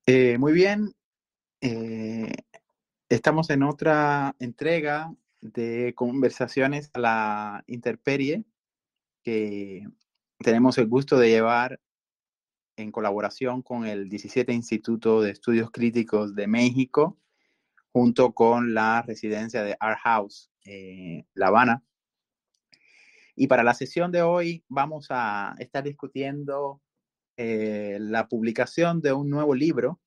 Muy bien, eh, estamos en otra entrega de conversaciones a la intemperie que tenemos el gusto de llevar en colaboración con el 17 Instituto de Estudios Críticos de México, junto con la residencia de Art House, La Habana. Y para la sesión de hoy vamos a estar discutiendo la publicación de un nuevo libro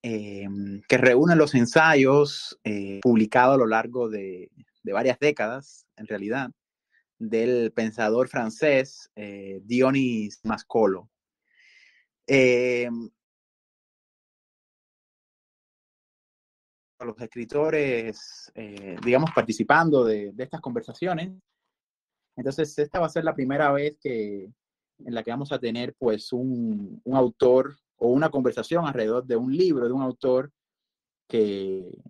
que reúne los ensayos publicados a lo largo de varias décadas, en realidad, del pensador francés Dionys Mascolo. Eh, los escritores, digamos, participando de estas conversaciones. Entonces, esta va a ser la primera vez en la que vamos a tener pues un autor o una conversación alrededor de un libro de un autor que,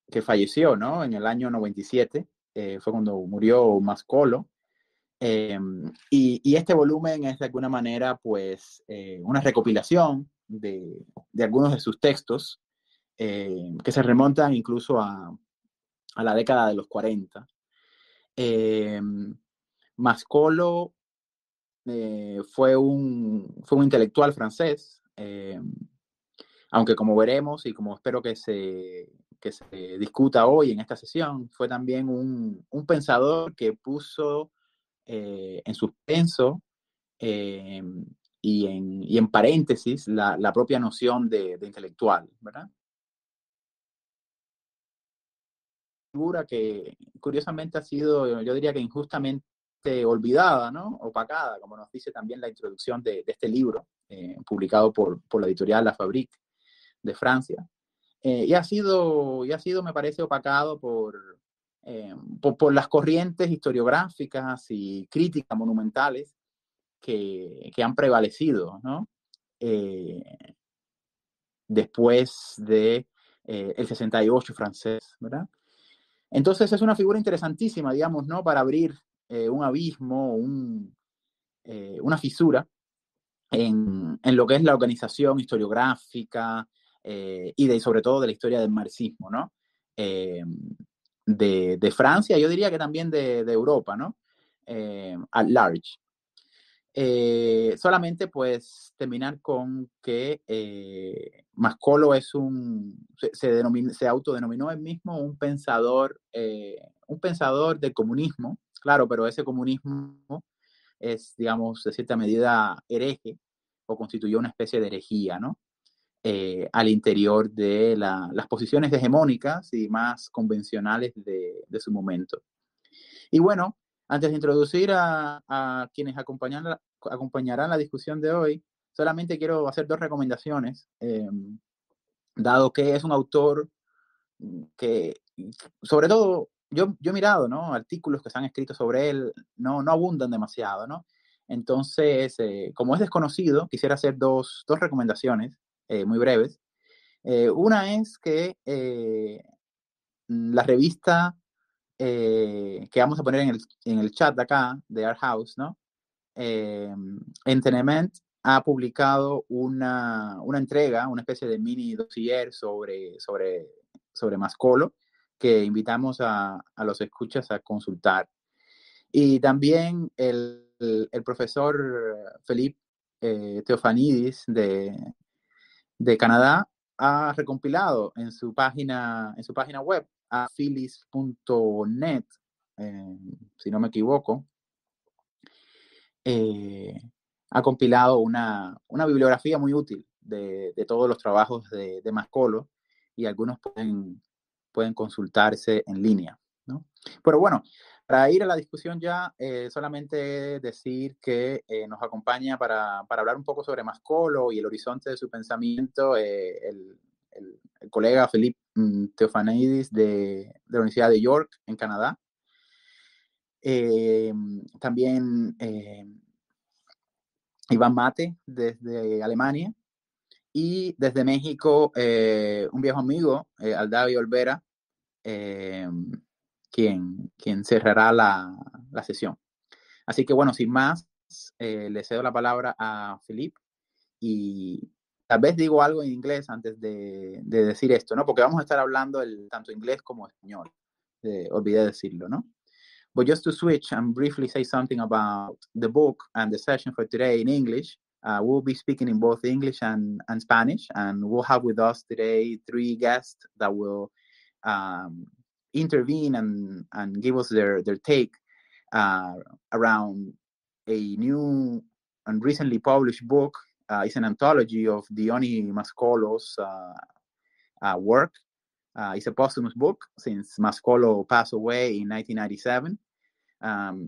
que falleció, ¿no? En el año 97, fue cuando murió Mascolo. Y este volumen es de alguna manera, pues, una recopilación de algunos de sus textos que se remontan incluso a la década de los 40. Eh, Mascolo fue un intelectual francés, aunque como veremos y como espero que se discuta hoy en esta sesión, fue también un pensador que puso en suspenso eh, y en paréntesis la propia noción de intelectual, ¿verdad? Figura que curiosamente ha sido, yo diría que injustamente olvidada, ¿no? Opacada, como nos dice también la introducción de este libro, publicado por la editorial La Fabrique de Francia. Y ha sido, me parece, opacado por las corrientes historiográficas y críticas monumentales que han prevalecido, ¿no? Eh, Después de el 68 francés, ¿verdad? Entonces es una figura interesantísima, digamos, ¿no? Para abrir un abismo, una fisura en lo que es la organización historiográfica y sobre todo de la historia del marxismo, ¿no? Eh, de Francia, yo diría que también de Europa, ¿no? At large. Solamente pues terminar con que Mascolo se autodenominó él mismo un pensador del comunismo, claro, pero ese comunismo es, digamos, de cierta medida hereje o constituyó una especie de herejía, ¿no? Al interior de las posiciones hegemónicas y más convencionales de su momento. Y bueno, antes de introducir a quienes acompañarán la discusión de hoy, solamente quiero hacer dos recomendaciones, dado que es un autor que, sobre todo, yo he mirado, ¿no? Artículos que se han escrito sobre él, no abundan demasiado, ¿no? Entonces, como es desconocido, quisiera hacer dos recomendaciones muy breves. Una es que la revista que vamos a poner en el chat de acá, de Art House, ¿no? Entenement ha publicado una entrega, una especie de mini dossier sobre Mascolo, que invitamos a los escuchas a consultar. Y también el profesor Philippe Theophanidis de Canadá ha recompilado en su página web, a phyllis.net, si no me equivoco, eh, ha compilado una bibliografía muy útil de todos los trabajos de Mascolo, y algunos pueden consultarse en línea, ¿no? Pero bueno, para ir a la discusión ya, solamente decir que nos acompaña para hablar un poco sobre Mascolo y el horizonte de su pensamiento el colega Philippe Theophanidis de la Universidad de York, en Canadá. También Iván Mate, desde Alemania, y desde México, un viejo amigo, Aldavio Olvera, eh, quien cerrará la sesión. Así que bueno, sin más, le cedo la palabra a Philippe y tal vez digo algo en inglés antes de decir esto, ¿no? Porque vamos a estar hablando tanto inglés como español. Olvidé decirlo, ¿no? But just to switch and briefly say something about the book and the session for today in English, we'll be speaking in both English and Spanish, and we'll have with us today 3 guests that will intervene and give us their take around a new and recently published book. It's an anthology of Diony Mascolo's work. It's a posthumous book since Mascolo passed away in 1997.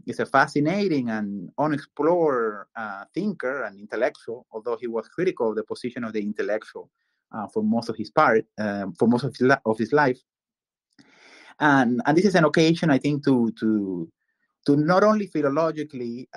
He's a fascinating and unexplored thinker and intellectual, although he was critical of the position of the intellectual for most of his his life. And this is an occasion, I think, to not only philologically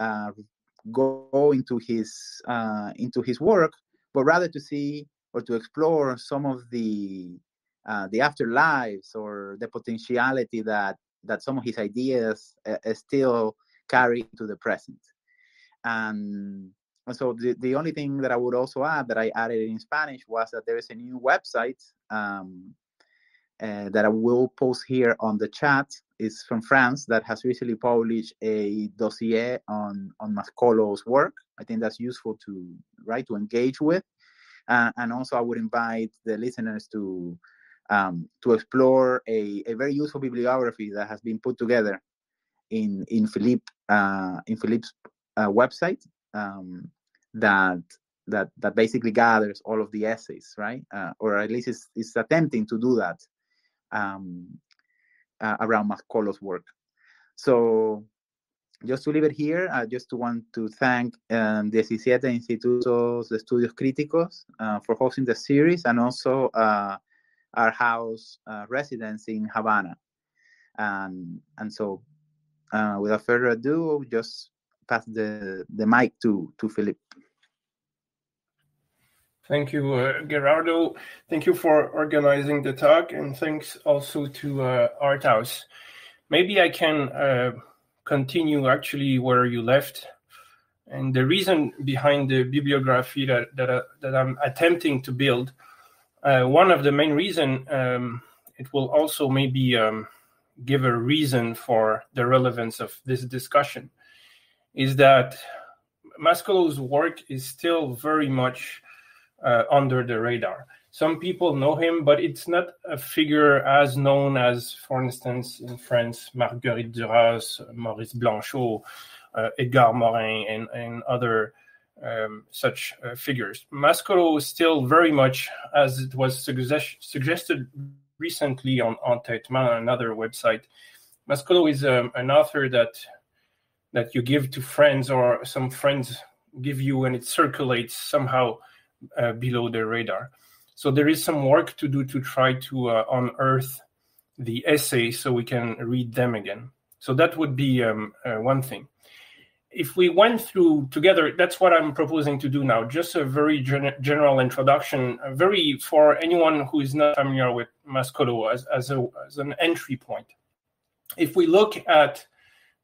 go into his work, but rather to see or to explore some of the afterlives or the potentiality that some of his ideas still carry to the present. And so the only thing that I would also add that I added in Spanish was that there is a new website that I will post here on the chat. It's from France that has recently published a dossier on Mascolo's work. I think that's useful to engage with. And also I would invite the listeners to explore a very useful bibliography that has been put together in Philippe's website that basically gathers all of the essays, right? Or at least is attempting to do that around Mascolo's work. So just to leave it here, I just want to thank 17 Institutos de Estudios Críticos for hosting the series, and also our house residence in Havana. And so without further ado, just pass the mic to Philippe. Thank you, Gerardo. Thank you for organizing the talk, and thanks also to Art House. Maybe I can continue actually where you left. And the reason behind the bibliography that I'm attempting to build, one of the main reason, it will also maybe give a reason for the relevance of this discussion, is that Mascolo's work is still very much under the radar. Some people know him, but it's not a figure as known as, for instance, in France, Marguerite Duras, Maurice Blanchot, Edgar Morin, and other such figures. Mascolo is still very much, as it was suggested recently on Tête-Main, another website, Mascolo is an author that you give to friends, or some friends give you, and it circulates somehow below the radar. So there is some work to do to try to unearth the essays so we can read them again. So that would be one thing. If we went through together, that's what I'm proposing to do now, just a very general introduction, for anyone who is not familiar with Mascolo as an entry point. If we look at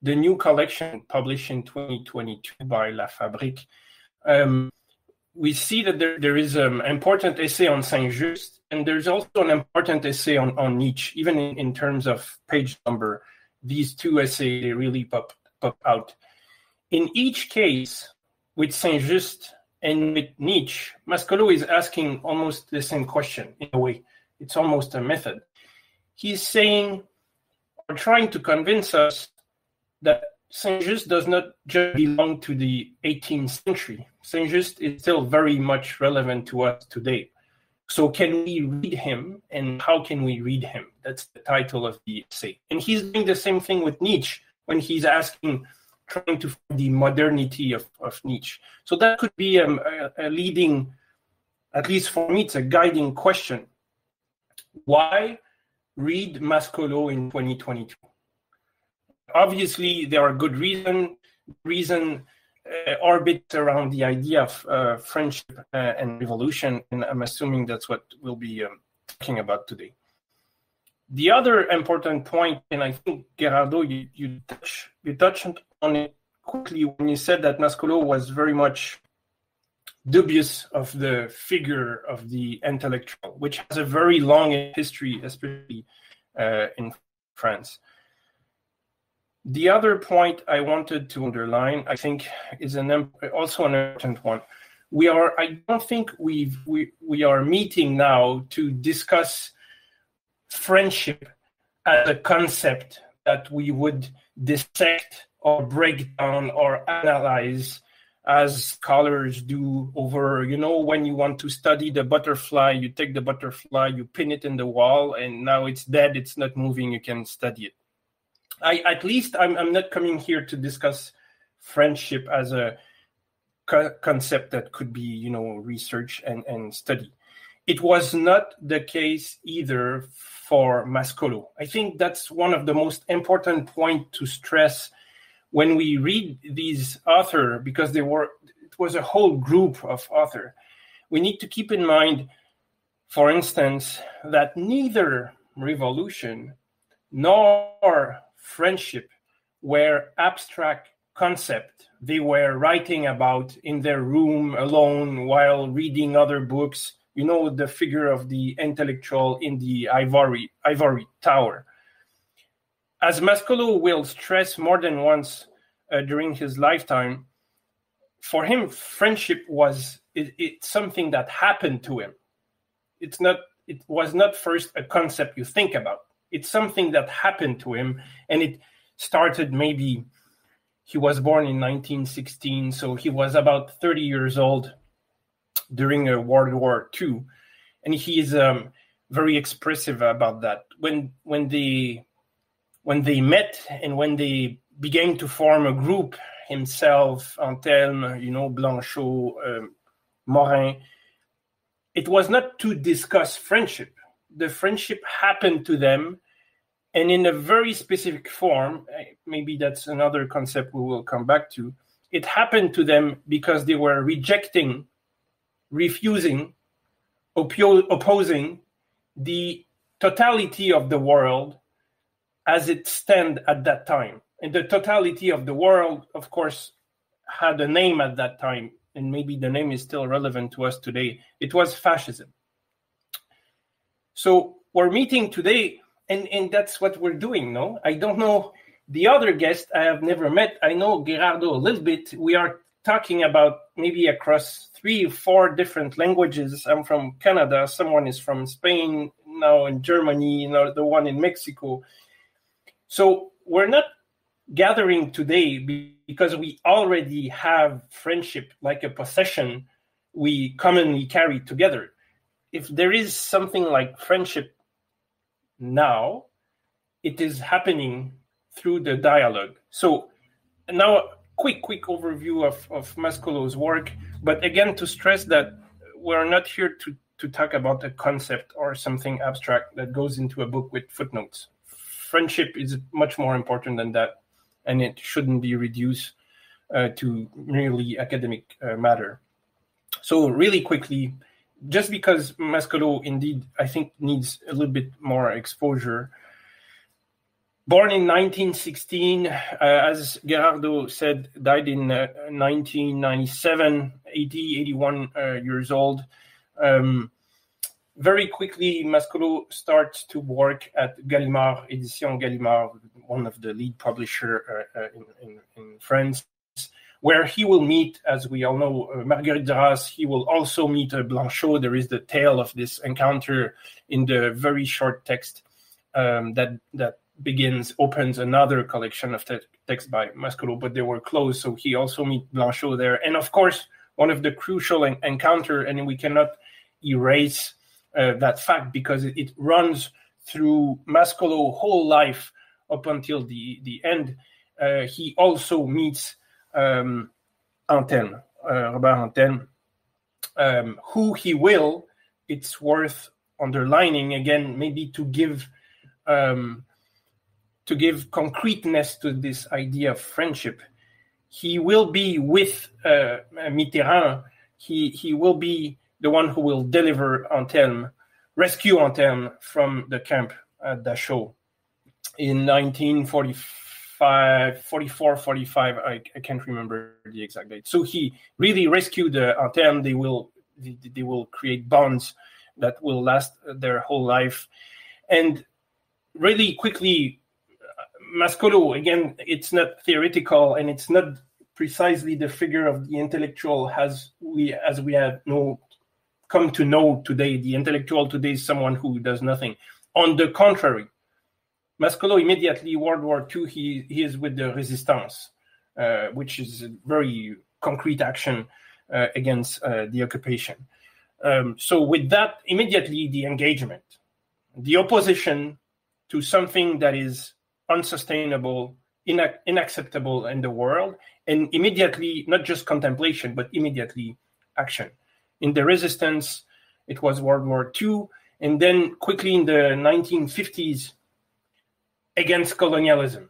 the new collection published in 2022 by La Fabrique, we see that there is an important essay on Saint-Just, and there's also an important essay on Nietzsche. Even in terms of page number, these two essays, they really pop out. In each case, with Saint-Just and with Nietzsche, Mascolo is asking almost the same question in a way. It's almost a method. He's saying, or trying to convince us, that Saint-Just does not just belong to the 18th century. Saint-Just is still very much relevant to us today. So can we read him, and how can we read him? That's the title of the essay. And he's doing the same thing with Nietzsche when he's trying to find the modernity of Nietzsche. So that could be a leading, at least for me, it's a guiding question. Why read Mascolo in 2022? Obviously, there are good reason orbits around the idea of friendship and revolution, and I'm assuming that's what we'll be talking about today. The other important point, and I think, Gerardo, you touched on it quickly when you said that Mascolo was very much dubious of the figure of the intellectual, which has a very long history, especially in France. The other point I wanted to underline, I think, is also an important one. I don't think we are meeting now to discuss friendship as a concept that we would dissect or break down or analyze as scholars do over, when you want to study the butterfly, you take the butterfly, you pin it in the wall, and now it's dead, it's not moving, you can study it. I'm not coming here to discuss friendship as a concept that could be, research and study. It was not the case either for Mascolo. I think that's one of the most important points to stress when we read these authors, because it was a whole group of authors. We need to keep in mind, for instance, that neither revolution nor friendship were abstract concepts they were writing about in their room alone while reading other books. The figure of the intellectual in the ivory tower. As Mascolo will stress more than once during his lifetime, for him, friendship it's something that happened to him. It was not first a concept you think about. It's something that happened to him, and it started maybe, he was born in 1916, so he was about 30 years old during World War II, and he is very expressive about that. When they met and when they began to form a group, himself, Antelme, Blanchot, Morin, it was not to discuss friendship. The friendship happened to them, and in a very specific form. Maybe that's another concept we will come back to. It happened to them because they were refusing, opposing the totality of the world as it stand at that time. And the totality of the world, of course, had a name at that time, and maybe the name is still relevant to us today. It was fascism. So we're meeting today, and that's what we're doing, no? I don't know the other guest I have never met. I know Gerardo a little bit. We are talking about maybe across 3 or 4 different languages. I'm from Canada. Someone is from Spain, now in Germany, the one in Mexico. So we're not gathering today because we already have friendship like a possession we commonly carry together. If there is something like friendship now, it is happening through the dialogue. So now quick overview of Mascolo's work, but again to stress that we're not here to talk about a concept or something abstract that goes into a book with footnotes. Friendship is much more important than that, and it shouldn't be reduced to merely academic matter. So really quickly, just because Mascolo indeed, I think, needs a little bit more exposure. Born in 1916, as Gerardo said, died in 1997, 81 years old. Very quickly, Mascolo starts to work at Gallimard, Éditions Gallimard, one of the lead publisher in France, where he will meet, as we all know, Marguerite Duras. He will also meet Blanchot. There is the tale of this encounter in the very short text that opens another collection of text by Mascolo, but they were closed, so he also meets Blanchot there. And of course, one of the crucial encounter, and we cannot erase that fact because it runs through Mascolo's whole life up until the end. He also meets Antelme, Robert Antelme, who he will, it's worth underlining again, maybe to give concreteness to this idea of friendship. He will be with Mitterrand. He will be the one who will deliver Antelme, rescue Antelme from the camp at Dachau in 1945. 44, 45. I can't remember the exact date. So he really rescued Anthem. They will create bonds that will last their whole life. And really quickly, Mascolo, again, it's not theoretical, and it's not precisely the figure of the intellectual as we have come to know today. The intellectual today is someone who does nothing. On the contrary, Mascolo immediately, World War II, he is with the Resistance, which is a very concrete action against the occupation. So with that, immediately the engagement, the opposition to something that is unsustainable, unacceptable in the world, and immediately, not just contemplation, but immediately action. In the Resistance, it was World War II, and then quickly in the 1950s, against colonialism,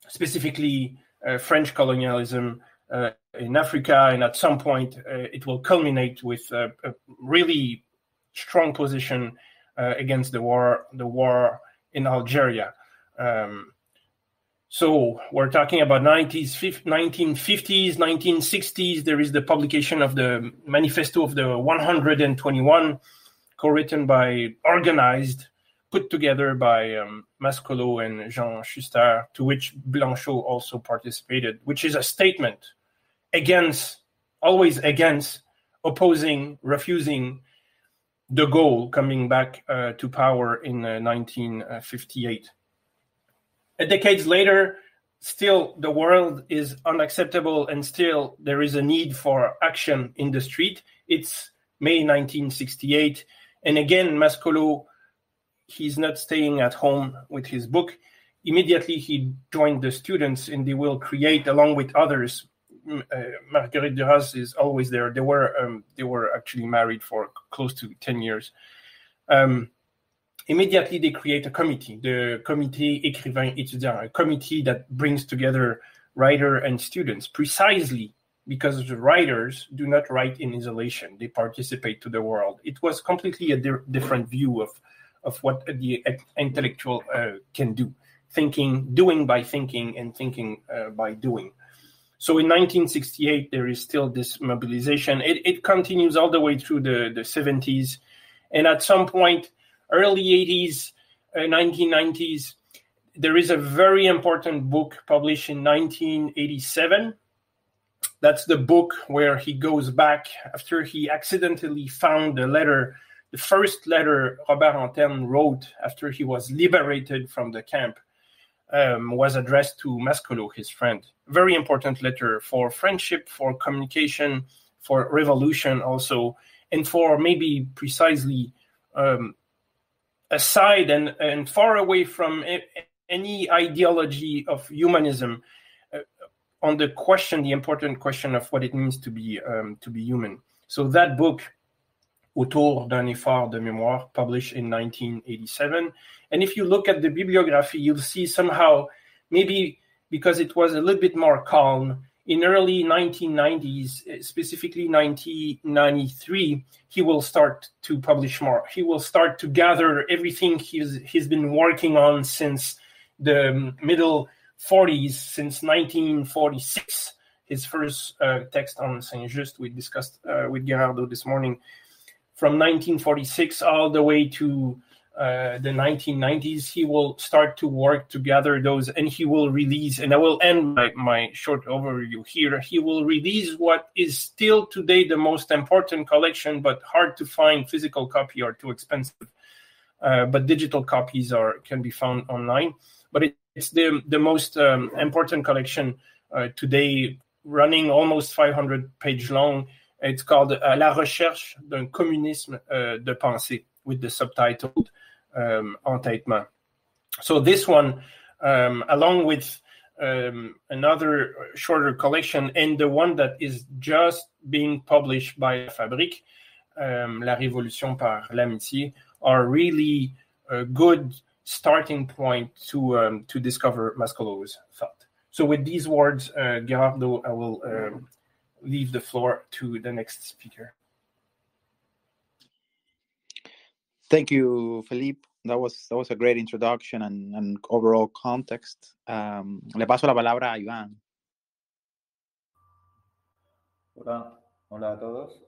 specifically French colonialism in Africa, and at some point it will culminate with a really strong position against the war in Algeria. So we're talking about 1950s, 1960s. There is the publication of the Manifesto of the 121, co-written put together by Mascolo and Jean Schuster, to which Blanchot also participated, which is a statement always against, opposing, refusing de Gaulle coming back to power in 1958. Decades later, still the world is unacceptable, and still there is a need for action in the street. It's May 1968, and again, Mascolo, he's not staying at home with his book. Immediately, he joined the students, and they will create, along with others. Marguerite Duras is always there. They were actually married for close to 10 years. Immediately, they create a committee, the Comité Écrivain Étudiant, a committee that brings together writer and students, precisely because the writers do not write in isolation. They participate to the world. It was completely a different view of what the intellectual can do, doing by thinking, and thinking by doing. So in 1968, there is still this mobilization. It continues all the way through the 70s. And at some point, early 80s, 1990s, there is a very important book published in 1987. That's the book where he goes back after he accidentally found the first letter Robert Anthem wrote after he was liberated from the camp, was addressed to Mascolo, his friend. Very important letter for friendship, for communication, for revolution also, and for maybe precisely aside and far away from any ideology of humanism on the important question of what it means to be human. So that book, Autour d'un effort de mémoire, published in 1987. And if you look at the bibliography, you'll see somehow, maybe because it was a little bit more calm, in early 1990s, specifically 1993, he will start to publish more. He will start to gather everything he's been working on since the middle 40s, since 1946. His first text on Saint-Just, we discussed with Gerardo this morning, from 1946 all the way to the 1990s, he will start to work to gather those, and he will release, and I will end my short overview here, he will release what is still today the most important collection, but hard to find. Physical copy are too expensive, but digital copies can be found online. But it's the most important collection today, running almost 500 pages long. It's called La recherche d'un communisme de pensée, with the subtitle Entêtement. So this one, along with another shorter collection, and the one that is just being published by Fabrique, La Révolution par l'Amitié, are really a good starting point to discover Mascolo's thought. So with these words, Gerardo, I will leave the floor to the next speaker. Thank you, Felipe. That was a great introduction and overall context. Le paso la palabra a Iván. Hola a todos.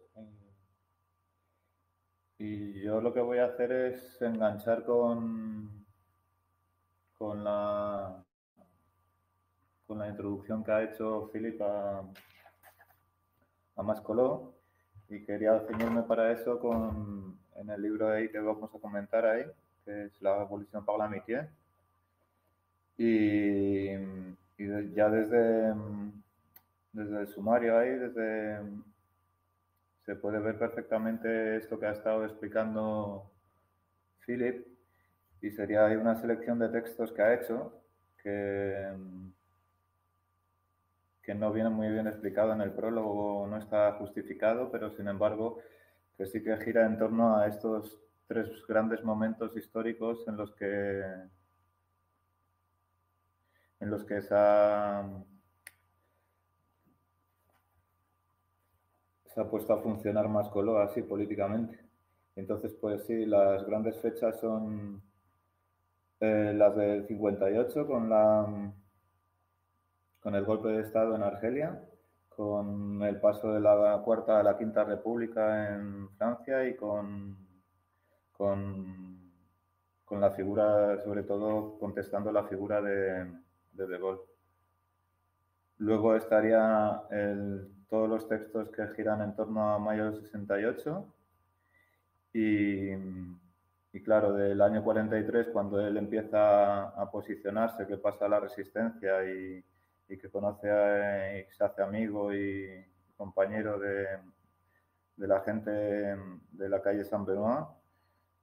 Y yo lo que voy a hacer es enganchar con la introducción que ha hecho Philip a Mascoló, y quería ceñirme para eso en el libro ahí que vamos a comentar ahí, que es La Abolición par l'amitié. Y ya desde el sumario ahí, se puede ver perfectamente esto que ha estado explicando Philip, y sería ahí una selección de textos que ha hecho que no viene muy bien explicado en el prólogo, no está justificado, pero sin embargo que sí que gira en torno a estos tres grandes momentos históricos en los que se ha puesto a funcionar Mascoló así políticamente. Entonces, pues sí, las grandes fechas son las del 58 con el golpe de Estado en Argelia, con el paso de la Cuarta a la Quinta República en Francia y con la figura, sobre todo contestando la figura de Gaulle. Luego estaría todos los textos que giran en torno a mayo del 68 y claro, del año 43, cuando él empieza a posicionarse, que pasa a la resistencia y que conoce y se hace amigo y compañero de la gente de la calle San Benoit,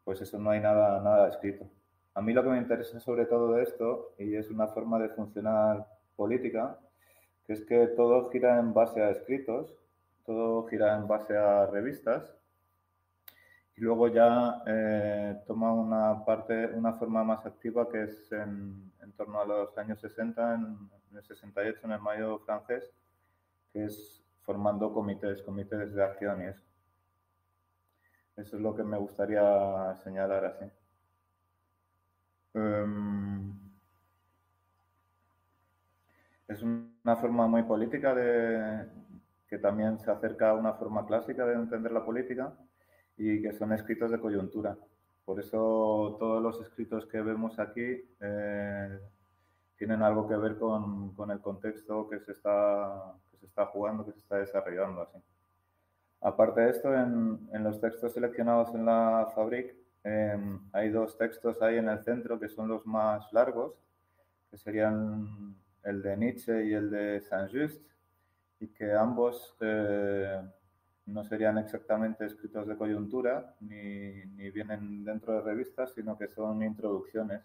pues eso no hay nada escrito. A mí lo que me interesa sobre todo de esto, y es una forma de funcionar política, que es que todo gira en base a escritos, todo gira en base a revistas, y luego ya toma una forma más activa, que es en torno a los años 60, en el 68, en el mayo francés, que es formando comités de acción y eso. Eso es lo que me gustaría señalar así. Es una forma muy política que también se acerca a una forma clásica de entender la política, y que son escritos de coyuntura. Por eso todos los escritos que vemos aquí tienen algo que ver con el contexto que se está jugando, que se está desarrollando así. Aparte de esto, en los textos seleccionados en la Fabrique, hay dos textos ahí en el centro que son los más largos, que serían el de Nietzsche y el de Saint-Just, y que ambos no serían exactamente escritos de coyuntura, ni vienen dentro de revistas, sino que son introducciones.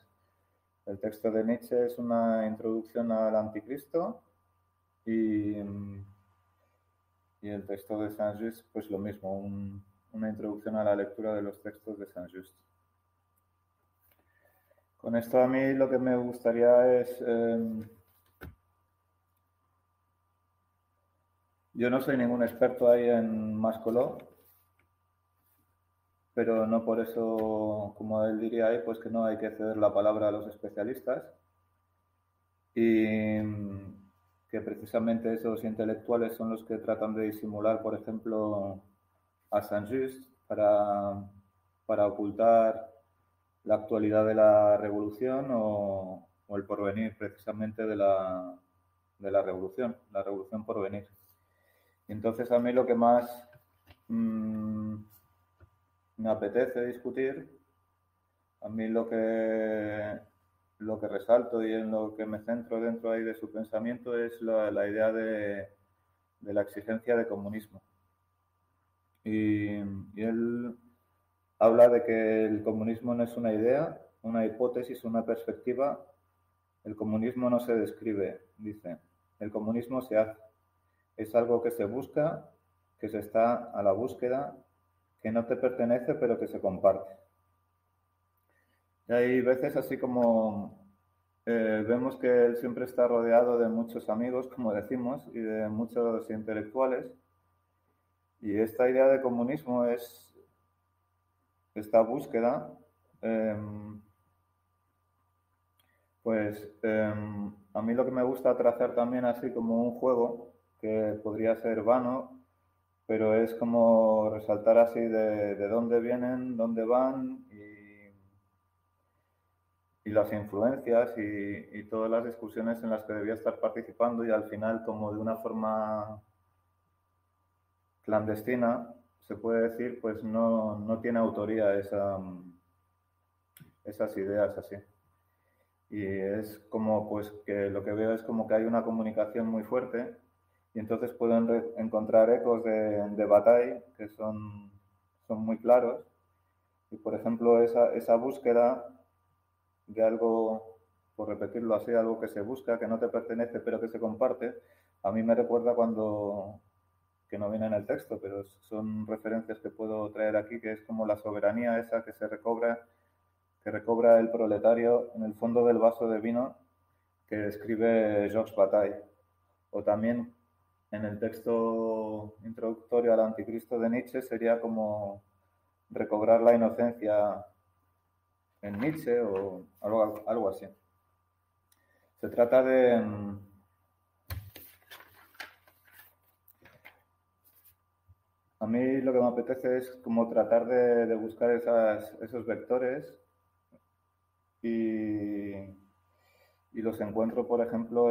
El texto de Nietzsche es una introducción al Anticristo, y el texto de Saint-Just, pues lo mismo, una introducción a la lectura de los textos de Saint-Just. Con esto a mí lo que me gustaría es... yo no soy ningún experto ahí en Mascoló, pero no por eso, como él diría ahí, pues que no hay que ceder la palabra a los especialistas, y que precisamente esos intelectuales son los que tratan de disimular, por ejemplo, a Saint-Just para ocultar la actualidad de la revolución o el porvenir precisamente de la revolución, la revolución por venir. Y entonces a mí lo que más me apetece discutir, a mí lo que resalto y en lo que me centro dentro ahí de su pensamiento es la idea de la exigencia de comunismo. Y él habla de que el comunismo no es una idea, una hipótesis, una perspectiva. El comunismo no se describe, dice. El comunismo se hace. Es algo que se busca, que se está a la búsqueda, que no te pertenece, pero que se comparte. Y hay veces así como vemos que él siempre está rodeado de muchos amigos, como decimos, y de muchos intelectuales. Y esta idea de comunismo es esta búsqueda Pues a mí lo que me gusta trazar también así como un juego que podría ser vano, pero es como resaltar así de dónde vienen, dónde van y las influencias y todas las discusiones en las que debía estar participando y al final como de una forma clandestina, se puede decir, pues no tiene autoría esas ideas así. Y es como, pues, que lo que veo es como que hay una comunicación muy fuerte y entonces pueden encontrar ecos de Bataille que son muy claros. Y, por ejemplo, esa búsqueda de algo, por repetirlo así, algo que se busca, que no te pertenece, pero que se comparte, a mí me recuerda cuando, que no viene en el texto, pero son referencias que puedo traer aquí, que es como la soberanía esa que recobra el proletario en el fondo del vaso de vino que escribe Georges Bataille. O también en el texto introductorio al Anticristo de Nietzsche sería como recobrar la inocencia en Nietzsche o algo así. Se trata de... A mí lo que me apetece es como tratar de buscar esos vectores y los encuentro, por ejemplo,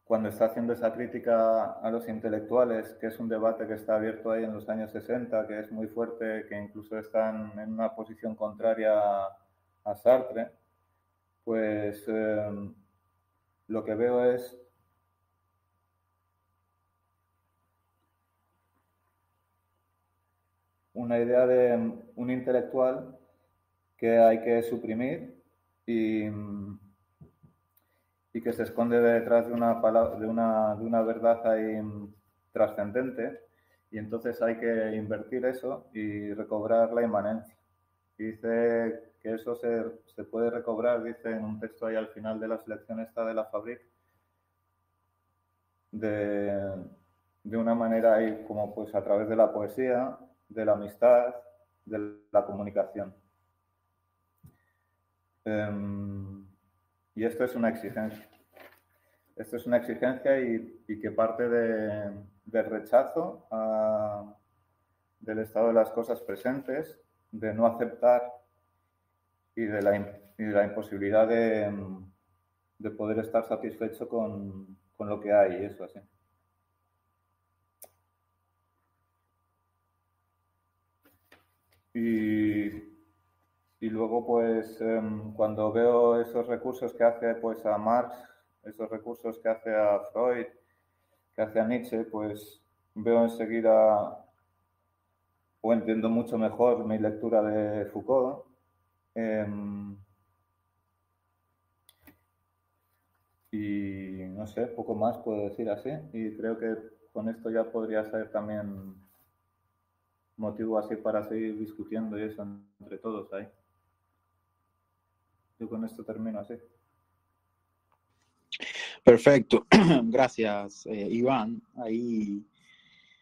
cuando está haciendo esa crítica a los intelectuales, que es un debate que está abierto ahí en los años 60, que es muy fuerte, que incluso están en una posición contraria a Sartre, pues lo que veo es una idea de un intelectual que hay que suprimir y que se esconde detrás de una palabra, de una verdad ahí trascendente, y entonces hay que invertir eso y recobrar la inmanencia. Y dice que eso se puede recobrar, dice en un texto ahí al final de la selección esta de la Fabrik, de una manera ahí como pues a través de la poesía, de la amistad, de la comunicación. Y esto es una exigencia. Esto es una exigencia y que parte del rechazo del estado de las cosas presentes, de no aceptar y de la imposibilidad de poder estar satisfecho con lo que hay y eso así. Y luego, pues, cuando veo esos recursos que hace pues, a Marx, esos recursos que hace a Freud, que hace a Nietzsche, pues veo enseguida o entiendo mucho mejor mi lectura de Foucault. Y no sé, poco más puedo decir así. Y creo que con esto ya podría ser también motivo así para seguir discutiendo y eso entre todos ahí. Yo con esto termino así. Perfecto, gracias Iván. Ahí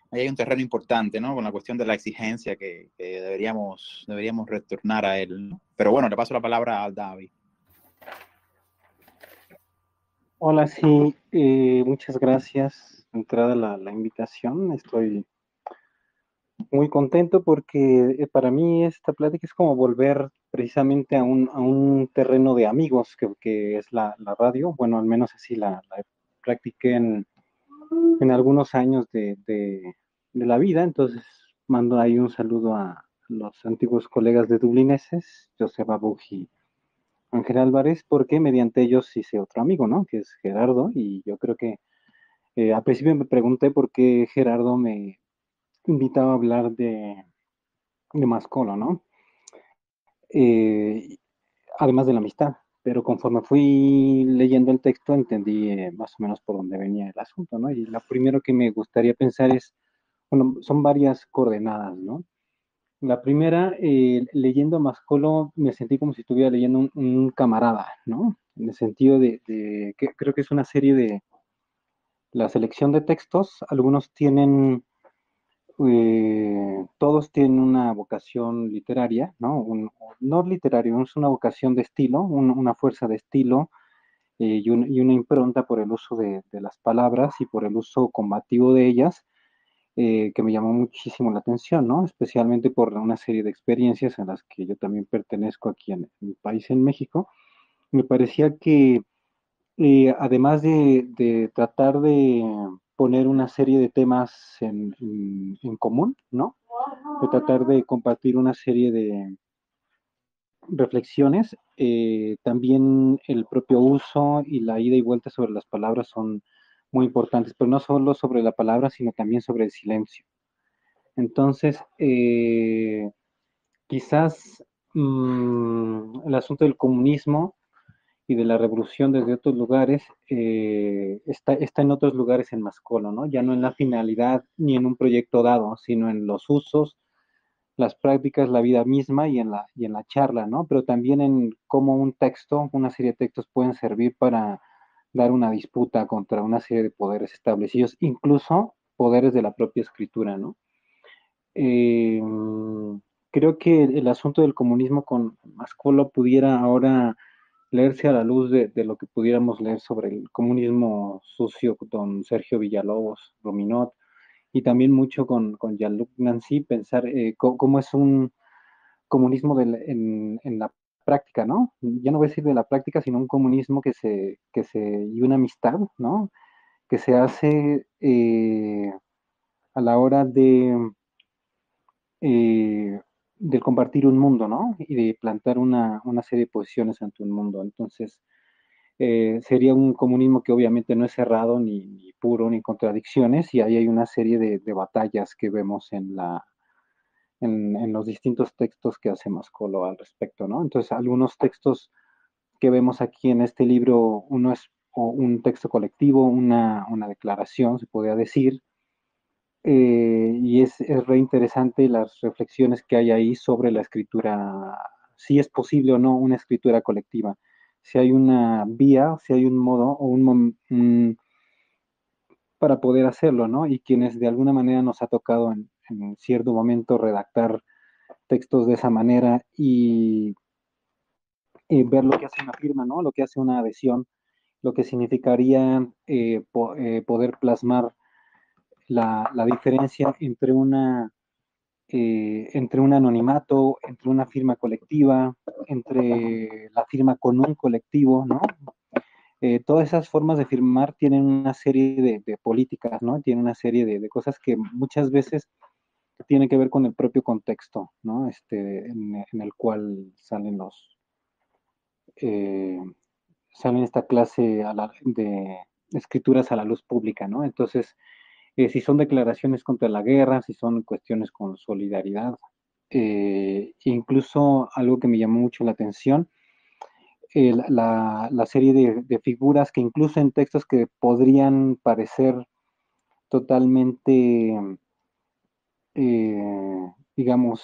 hay un terreno importante, ¿no? Con la cuestión de la exigencia que deberíamos retornar a él, ¿no? Pero bueno, le paso la palabra a David. Hola, sí, muchas gracias. Entrada la invitación, estoy muy contento porque para mí esta plática es como volver precisamente a un terreno de amigos que es la radio. Bueno, al menos así la practiqué en algunos años de la vida. Entonces mando ahí un saludo a los antiguos colegas de dublineses, Josep Abuj y Ángel Álvarez, porque mediante ellos hice otro amigo, ¿no? Que es Gerardo, y yo creo que al principio me pregunté por qué Gerardo me invitaba a hablar de Mascolo, ¿no? Además de la amistad, pero conforme fui leyendo el texto entendí más o menos por dónde venía el asunto, ¿no? Y lo primero que me gustaría pensar es, bueno, son varias coordenadas, ¿no? La primera, leyendo a Mascolo, me sentí como si estuviera leyendo un camarada, ¿no? En el sentido de que creo que es una serie de la selección de textos, algunos tienen todos tienen una vocación literaria, ¿no? No literario, es una vocación de estilo, una fuerza de estilo y una impronta por el uso de las palabras y por el uso combativo de ellas, que me llamó muchísimo la atención, ¿no? Especialmente por una serie de experiencias a las que yo también pertenezco aquí en mi país, en México. Me parecía que además de tratar de poner una serie de temas en común, ¿no? De tratar de compartir una serie de reflexiones, también el propio uso y la ida y vuelta sobre las palabras son muy importantes, pero no solo sobre la palabra, sino también sobre el silencio. Entonces, quizás el asunto del comunismo y de la revolución desde otros lugares, está en otros lugares en Mascolo, ¿no? Ya no en la finalidad ni en un proyecto dado, sino en los usos, las prácticas, la vida misma y en la charla, ¿no? Pero también en cómo un texto, una serie de textos pueden servir para dar una disputa contra una serie de poderes establecidos, incluso poderes de la propia escritura, ¿no? Eh, Creo que el asunto del comunismo con Mascolo pudiera ahora leerse a la luz de lo que pudiéramos leer sobre el comunismo sucio con Sergio Villalobos, Rominot, y también mucho con Jean-Luc Nancy, pensar cómo es un comunismo en la práctica, ¿no? Ya no voy a decir de la práctica, sino un comunismo y una amistad, ¿no? Que se hace a la hora eh, de compartir un mundo, ¿no? Y de plantar una serie de posiciones ante un mundo. Entonces, sería un comunismo que obviamente no es cerrado ni puro ni contradicciones, y ahí hay una serie de batallas que vemos en los distintos textos que hace Mascolo al respecto, ¿no? Entonces, algunos textos que vemos aquí en este libro, uno es un texto colectivo, una declaración, se podría decir, y es re interesante las reflexiones que hay ahí sobre la escritura, si es posible o no una escritura colectiva, si hay una vía, si hay un modo o para poder hacerlo, ¿no? Y quienes de alguna manera nos ha tocado en cierto momento redactar textos de esa manera y ver lo que hace una firma, ¿no? Lo que hace una adhesión, lo que significaría poder plasmar la diferencia entre un anonimato, entre una firma colectiva, entre la firma con un colectivo, ¿no? Todas esas formas de firmar tienen una serie de políticas, ¿no? Tienen una serie de cosas que muchas veces tienen que ver con el propio contexto, ¿no? En el cual eh, salen esta clase de escrituras a la luz pública, ¿no? Entonces, si son declaraciones contra la guerra, si son cuestiones con solidaridad, incluso algo que me llamó mucho la atención, la serie de figuras que incluso en textos que podrían parecer totalmente, digamos,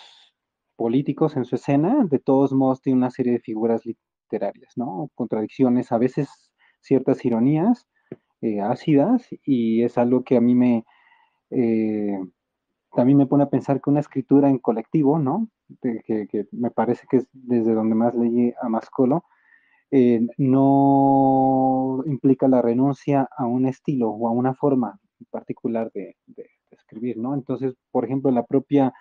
políticos en su escena, de todos modos tiene una serie de figuras literarias, ¿no? Contradicciones, a veces ciertas ironías ácidas, y es algo que a mí eh, también me pone a pensar que una escritura en colectivo, ¿no? Que me parece que es desde donde más leí a Mascolo, no implica la renuncia a un estilo o a una forma particular de escribir, ¿no? Entonces, por ejemplo, la propia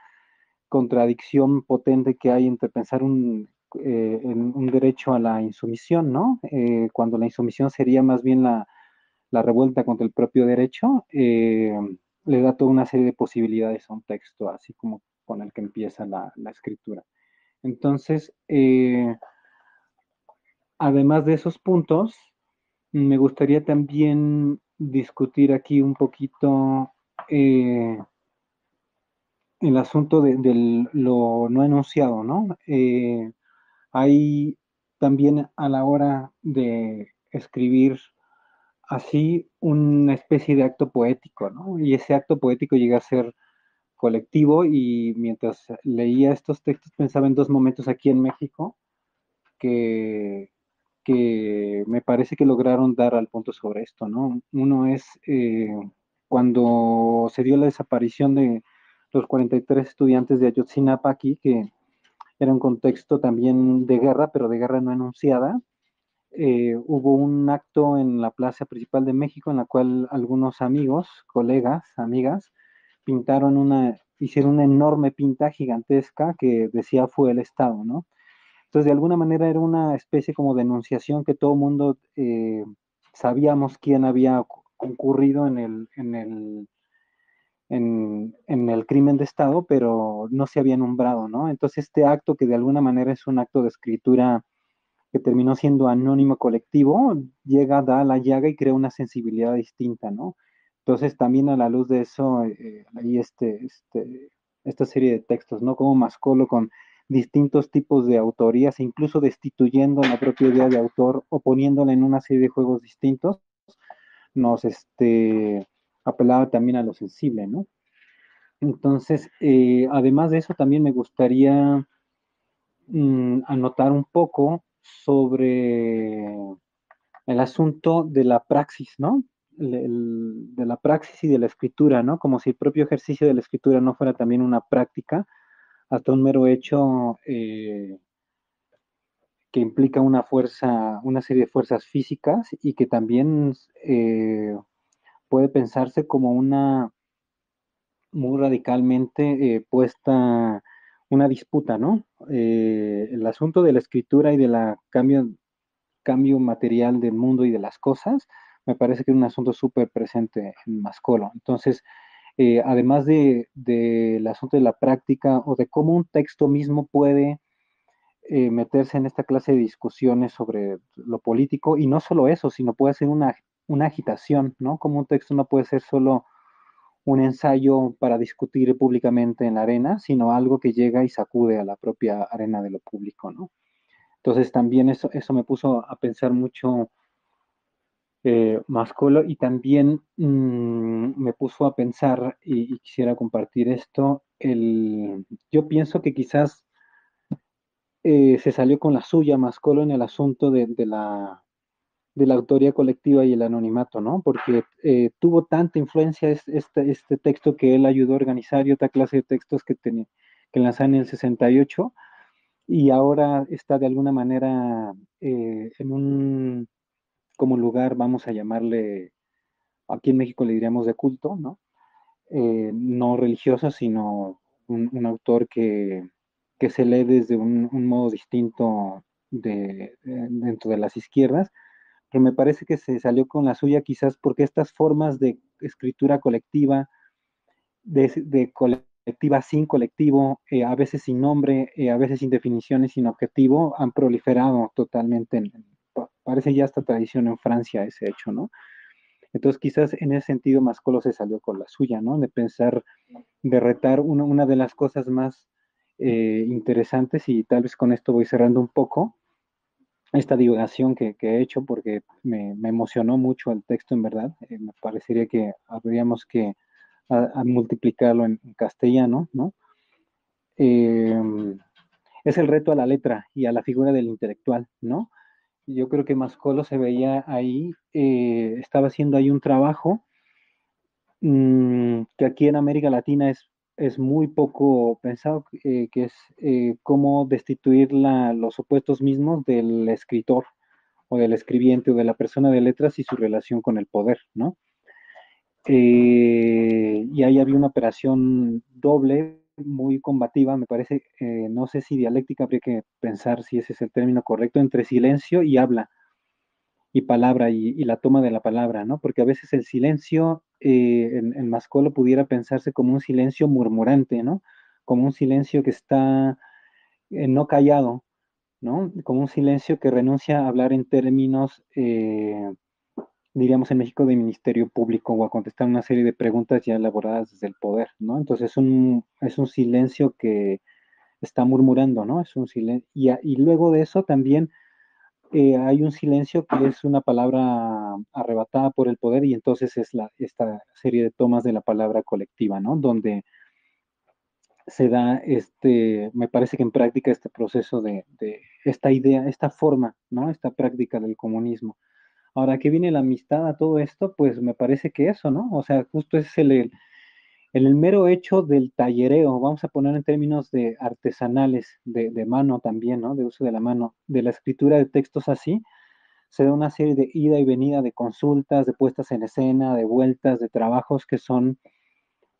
contradicción potente que hay entre pensar en un derecho a la insumisión, ¿no? Cuando la insumisión sería más bien la revuelta contra el propio derecho, le da toda una serie de posibilidades a un texto, así como con el que empieza la escritura. Entonces, además de esos puntos, me gustaría también discutir aquí un poquito eh, el asunto de lo no enunciado, ¿no? Hay también a la hora de escribir así una especie de acto poético, ¿no? Y ese acto poético llega a ser colectivo, y mientras leía estos textos pensaba en dos momentos aquí en México que, que me parece que lograron dar al punto sobre esto, ¿no? Uno es cuando se dio la desaparición los 43 estudiantes de Ayotzinapa aquí, que era un contexto también de guerra, pero de guerra no anunciada. Hubo un acto en la plaza principal de México en la cual algunos amigos, colegas, amigas, hicieron una enorme pinta gigantesca que decía fue el Estado, ¿no? Entonces, de alguna manera era una especie como de enunciación que todo el mundo sabíamos quién había concurrido en el crimen de Estado, pero no se había nombrado, ¿no? Entonces, este acto que de alguna manera es un acto de escritura que terminó siendo anónimo colectivo, llega, da la llaga y crea una sensibilidad distinta, ¿no? Entonces, también a la luz de eso, hay esta serie de textos, ¿no? Como Mascolo con distintos tipos de autorías, incluso destituyendo la propia idea de autor o poniéndola en una serie de juegos distintos, nos apelaba también a lo sensible, ¿no? Entonces, además de eso, también me gustaría anotar un poco sobre el asunto de la praxis, ¿no? De la praxis y de la escritura, ¿no? Como si el propio ejercicio de la escritura no fuera también una práctica, hasta un mero hecho que implica una fuerza, una serie de fuerzas físicas y que también puede pensarse como una muy radicalmente puesta una disputa, ¿no? El asunto de la escritura y de la cambio material del mundo y de las cosas, me parece que es un asunto súper presente en Mascolo. Entonces, además del asunto de la práctica o de cómo un texto mismo puede meterse en esta clase de discusiones sobre lo político, y no solo eso, sino puede ser una agitación, ¿no? Como un texto no puede ser solo un ensayo para discutir públicamente en la arena, sino algo que llega y sacude a la propia arena de lo público, ¿no? Entonces también eso me puso a pensar mucho Mascolo, y también me puso a pensar, y quisiera compartir esto, yo pienso que quizás se salió con la suya Mascolo en el asunto de la autoría colectiva y el anonimato, ¿no? Porque tuvo tanta influencia este texto que él ayudó a organizar y otra clase de textos que lanzaron en el 68 y ahora está de alguna manera en un como lugar, vamos a llamarle, aquí en México le diríamos de culto, ¿no? No religioso, sino un autor que se lee desde un modo distinto dentro de las izquierdas, pero me parece que se salió con la suya quizás porque estas formas de escritura colectiva, de colectiva sin colectivo, a veces sin nombre, a veces sin definiciones, sin objetivo, han proliferado totalmente. Parece ya esta tradición en Francia ese hecho, ¿no? Entonces quizás en ese sentido Mascolo se salió con la suya, ¿no? De pensar, de retar una de las cosas más interesantes, y tal vez con esto voy cerrando un poco, esta divulgación que he hecho porque me emocionó mucho el texto en verdad. Me parecería que habríamos que a multiplicarlo en castellano, ¿no? Eh, es el reto a la letra y a la figura del intelectual, ¿no? Yo creo que Mascolo se veía ahí, estaba haciendo ahí un trabajo que aquí en América Latina es muy poco pensado, que es cómo destituir los opuestos mismos del escritor o del escribiente o de la persona de letras y su relación con el poder, ¿no? Y ahí había una operación doble, muy combativa, me parece, no sé si dialéctica, habría que pensar si ese es el término correcto, entre silencio y habla, y palabra, y la toma de la palabra, ¿no? Porque a veces el silencio en Mascolo pudiera pensarse como un silencio murmurante, ¿no? Como un silencio que está no callado, ¿no? Como un silencio que renuncia a hablar en términos, diríamos en México, de ministerio público o a contestar una serie de preguntas ya elaboradas desde el poder, ¿no? Entonces es un silencio que está murmurando, ¿no? Es un silencio. Y luego de eso también hay un silencio que es una palabra arrebatada por el poder, y entonces es esta serie de tomas de la palabra colectiva, ¿no? Donde se da me parece que en práctica este proceso de esta idea, esta forma, ¿no? Esta práctica del comunismo. Ahora, ¿qué viene la amistad a todo esto? Pues me parece que eso, ¿no? O sea, justo ese es En el mero hecho del tallereo, vamos a poner en términos de artesanales, de mano también, ¿no? De uso de la mano, de la escritura de textos así, se da una serie de ida y venida de consultas, de puestas en escena, de vueltas, de trabajos que son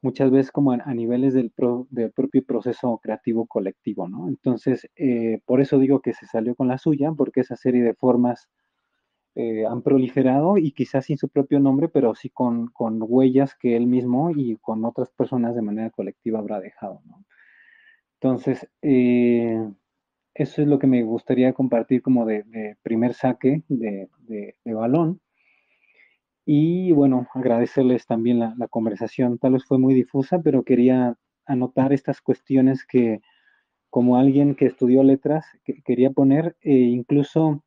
muchas veces como a niveles del propio proceso creativo colectivo, ¿no? Entonces, por eso digo que se salió con la suya, porque esa serie de formas han proliferado y quizás sin su propio nombre, pero sí con huellas que él mismo y con otras personas de manera colectiva habrá dejado, ¿no? Entonces, eso es lo que me gustaría compartir como de primer saque de balón. Y bueno, agradecerles también la conversación. Tal vez fue muy difusa, pero quería anotar estas cuestiones que como alguien que estudió letras quería poner. Incluso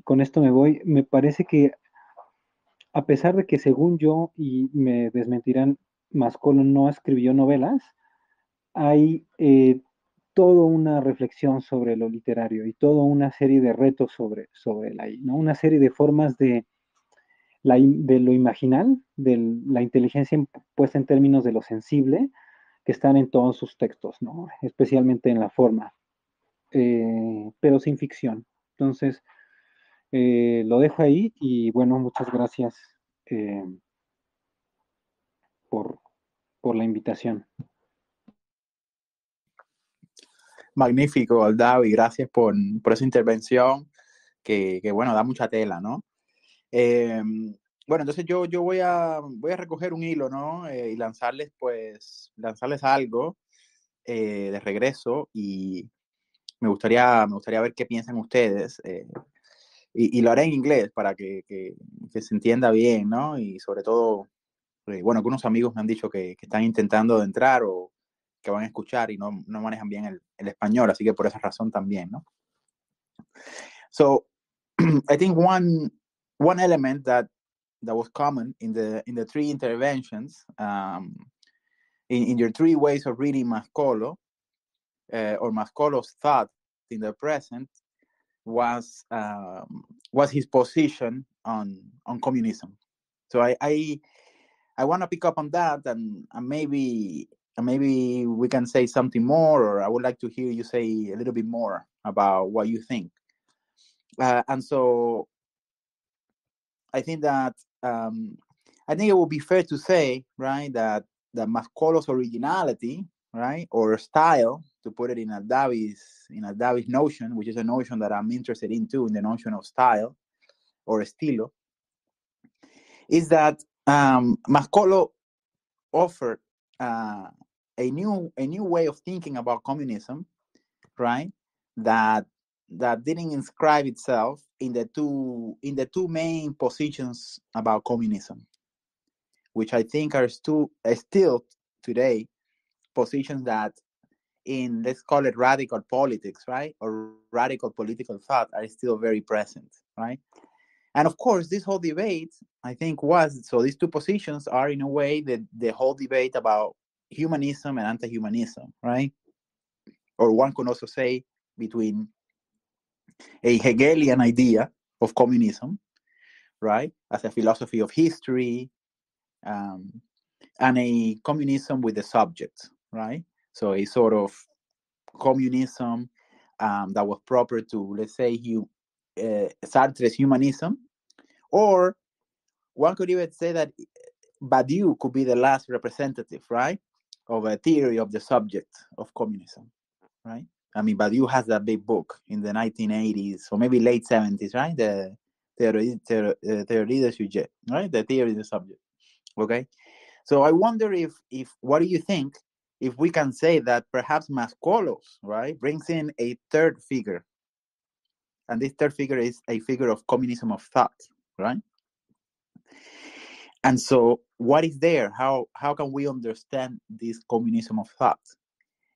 con esto me voy. Me parece que a pesar de que según yo, y me desmentirán, Mascolo no escribió novelas, hay toda una reflexión sobre lo literario y toda una serie de retos sobre ¿no? Una serie de formas de lo imaginal, de la inteligencia puesta en términos de lo sensible, que están en todos sus textos, ¿no? Especialmente en la forma, pero sin ficción. Entonces, lo dejo ahí y bueno, muchas gracias eh, por, por la invitación. Magnífico, Aldavi, gracias por esa intervención que, bueno, da mucha tela, ¿no? Bueno, entonces yo voy a recoger un hilo, ¿no? Y lanzarles algo de regreso y me gustaría ver qué piensan ustedes. Y lo haré en inglés para que se entienda bien, ¿no? Y sobre todo, bueno, algunos amigos me han dicho que están intentando entrar o que van a escuchar y no manejan bien el español, así que por esa razón también, ¿no? So, I think one element that was common in the three interventions, in your three ways of reading Mascolo, or Mascolo's thought in the present, was his position on communism. So I want to pick up on that, and maybe we can say something more, or I would like to hear you say a little bit more about what you think. And so I think that it would be fair to say, right, that Mascolo's originality, right, or style, to put it in Aldavi's notion, which is a notion that I'm interested in too, in the notion of style or estilo, is that Mascolo offered a new way of thinking about communism, right, that didn't inscribe itself in the two main positions about communism, which I think are still today positions that in, let's call it, radical politics, right, or radical political thought, are still very present, right? And of course, this whole debate, I think, so these two positions are in a way the whole debate about humanism and anti-humanism, right? Or one could also say between a Hegelian idea of communism, right, as a philosophy of history, and a communism with the subject, right? So a sort of communism that was proper to, let's say, Sartre's humanism, or one could even say that Badiou could be the last representative, right, of a theory of the subject of communism, right? I mean, Badiou has that big book in the 1980s, or maybe late 70s, right? The Théorie des sujets, right? The theory of the subject, okay? So I wonder if what do you think if we can say that perhaps Mascolos, right, brings in a third figure, and this third figure is a figure of communism of thought, right? And so what is there? How can we understand this communism of thought?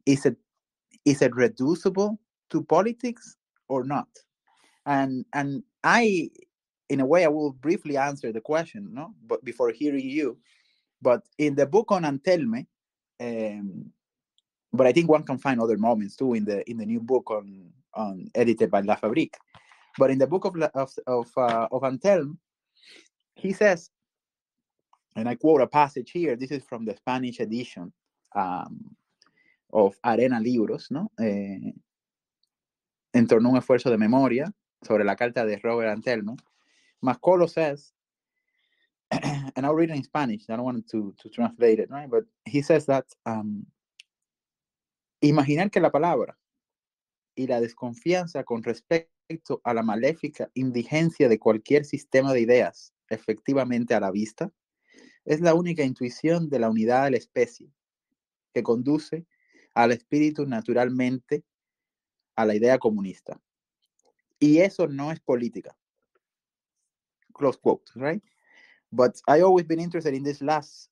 Is it reducible to politics or not? And I, in a way, I will briefly answer the question, no? But before hearing you, but in the book on Antelme, but I think one can find other moments too in the new book on edited by La Fabrique. But in the book of Antelme, he says and I quote a passage here. This is from the Spanish edition of Arena Libros, ¿no? En torno a un esfuerzo de memoria sobre la carta de Robert Antelmo. Mascolo says, and I'll read it in Spanish. I don't want to translate it, right? But he says that imaginar que la palabra y la desconfianza con respecto a la maléfica indigencia de cualquier sistema de ideas efectivamente a la vista es la única intuición de la unidad de la especie que conduce al espíritu naturalmente a la idea comunista. Y eso no es política. Close quote, right? But I always been interested in this last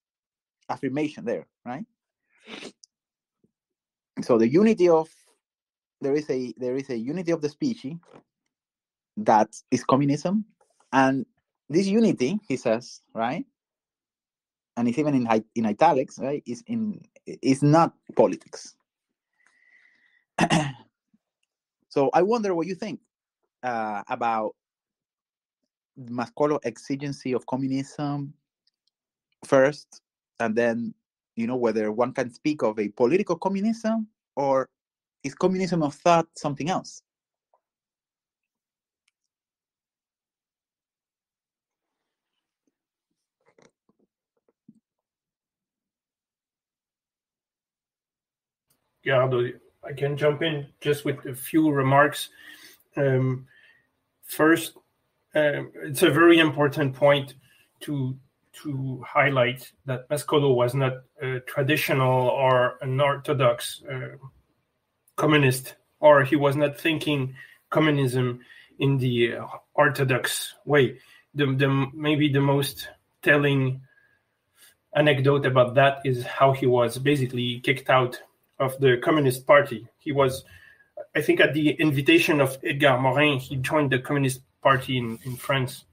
affirmation there, right? So the unity of there is a unity of the species that is communism, and this unity, he says, right, and it's even in italics, right, is not politics. So I wonder what you think about Mascolo's exigency of communism first, and then, whether one can speak of a political communism, or is communism of thought something else? Gerardo, I can jump in just with a few remarks. First, it's a very important point to highlight that Mascolo was not a traditional or an orthodox communist, or he was not thinking communism in the orthodox way. Maybe the most telling anecdote about that is how he was basically kicked out of the Communist Party. He was, I think, at the invitation of Edgar Morin, he joined the Communist Party in France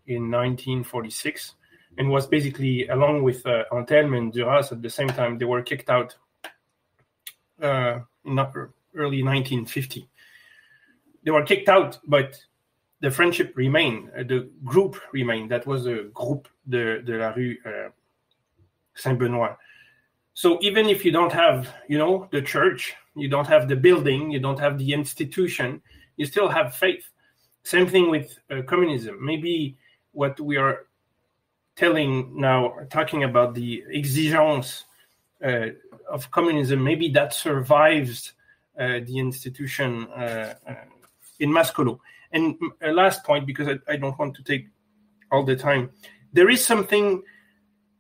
in 1946, and was basically, along with Antelme and Duras at the same time, they were kicked out in early 1950. They were kicked out, but the friendship remained, the group remained. That was the Groupe de la Rue Saint-Benoît. So even if you don't have, the church, you don't have the building, you don't have the institution, you still have faith. Same thing with communism. Maybe what we are talking about the exigence of communism, maybe that survives the institution in Mascolo. And a last point, because I don't want to take all the time, there is something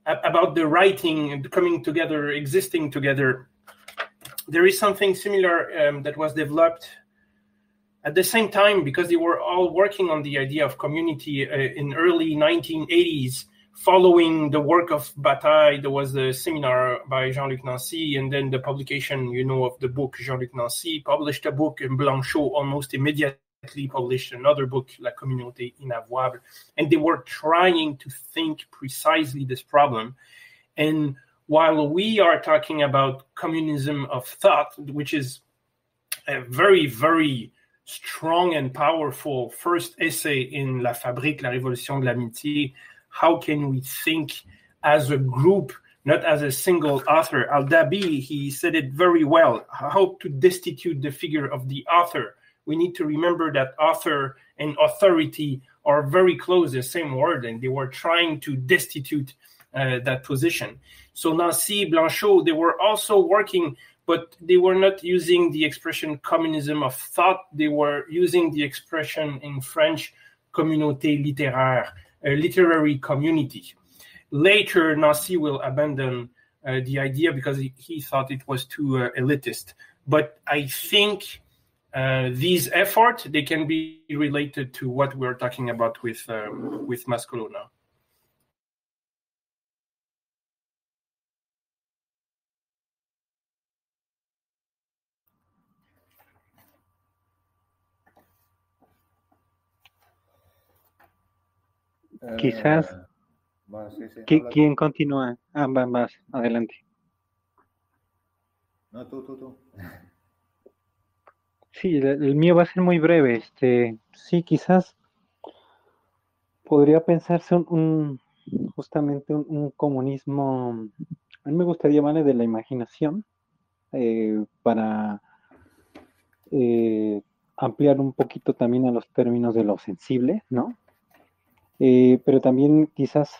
about the writing and coming together, existing together. There is something similar that was developed at the same time, because they were all working on the idea of community in early 1980s, following the work of Bataille. There was a seminar by Jean-Luc Nancy, and then the publication, of the book. Jean-Luc Nancy published a book, and Blanchot almost immediately published another book, La Communauté Inavouable. And they were trying to think precisely this problem. And while we are talking about communism of thought, which is a very, very strong and powerful first essay in La Fabrique, La Révolution de l'Amitié, how can we think as a group, not as a single author? Al-Dabi, he said it very well, how to destitute the figure of the author. We need to remember that author and authority are very close, the same word, and they were trying to destitute that position. So Nancy, Blanchot, they were also working, but they were not using the expression communism of thought. They were using the expression in French, communauté littéraire, a literary community. Later, Nancy will abandon the idea because he thought it was too elitist. But I think these efforts, they can be related to what we're talking about with Mascolo now. Quizás. Bueno, sí, ¿Quién continúa? Vas, adelante. No, tú. Sí, el mío va a ser muy breve. Sí, quizás podría pensarse justamente un comunismo, a mí me gustaría llamarle de la imaginación, para ampliar un poquito también a los términos de lo sensible, ¿no? Pero también quizás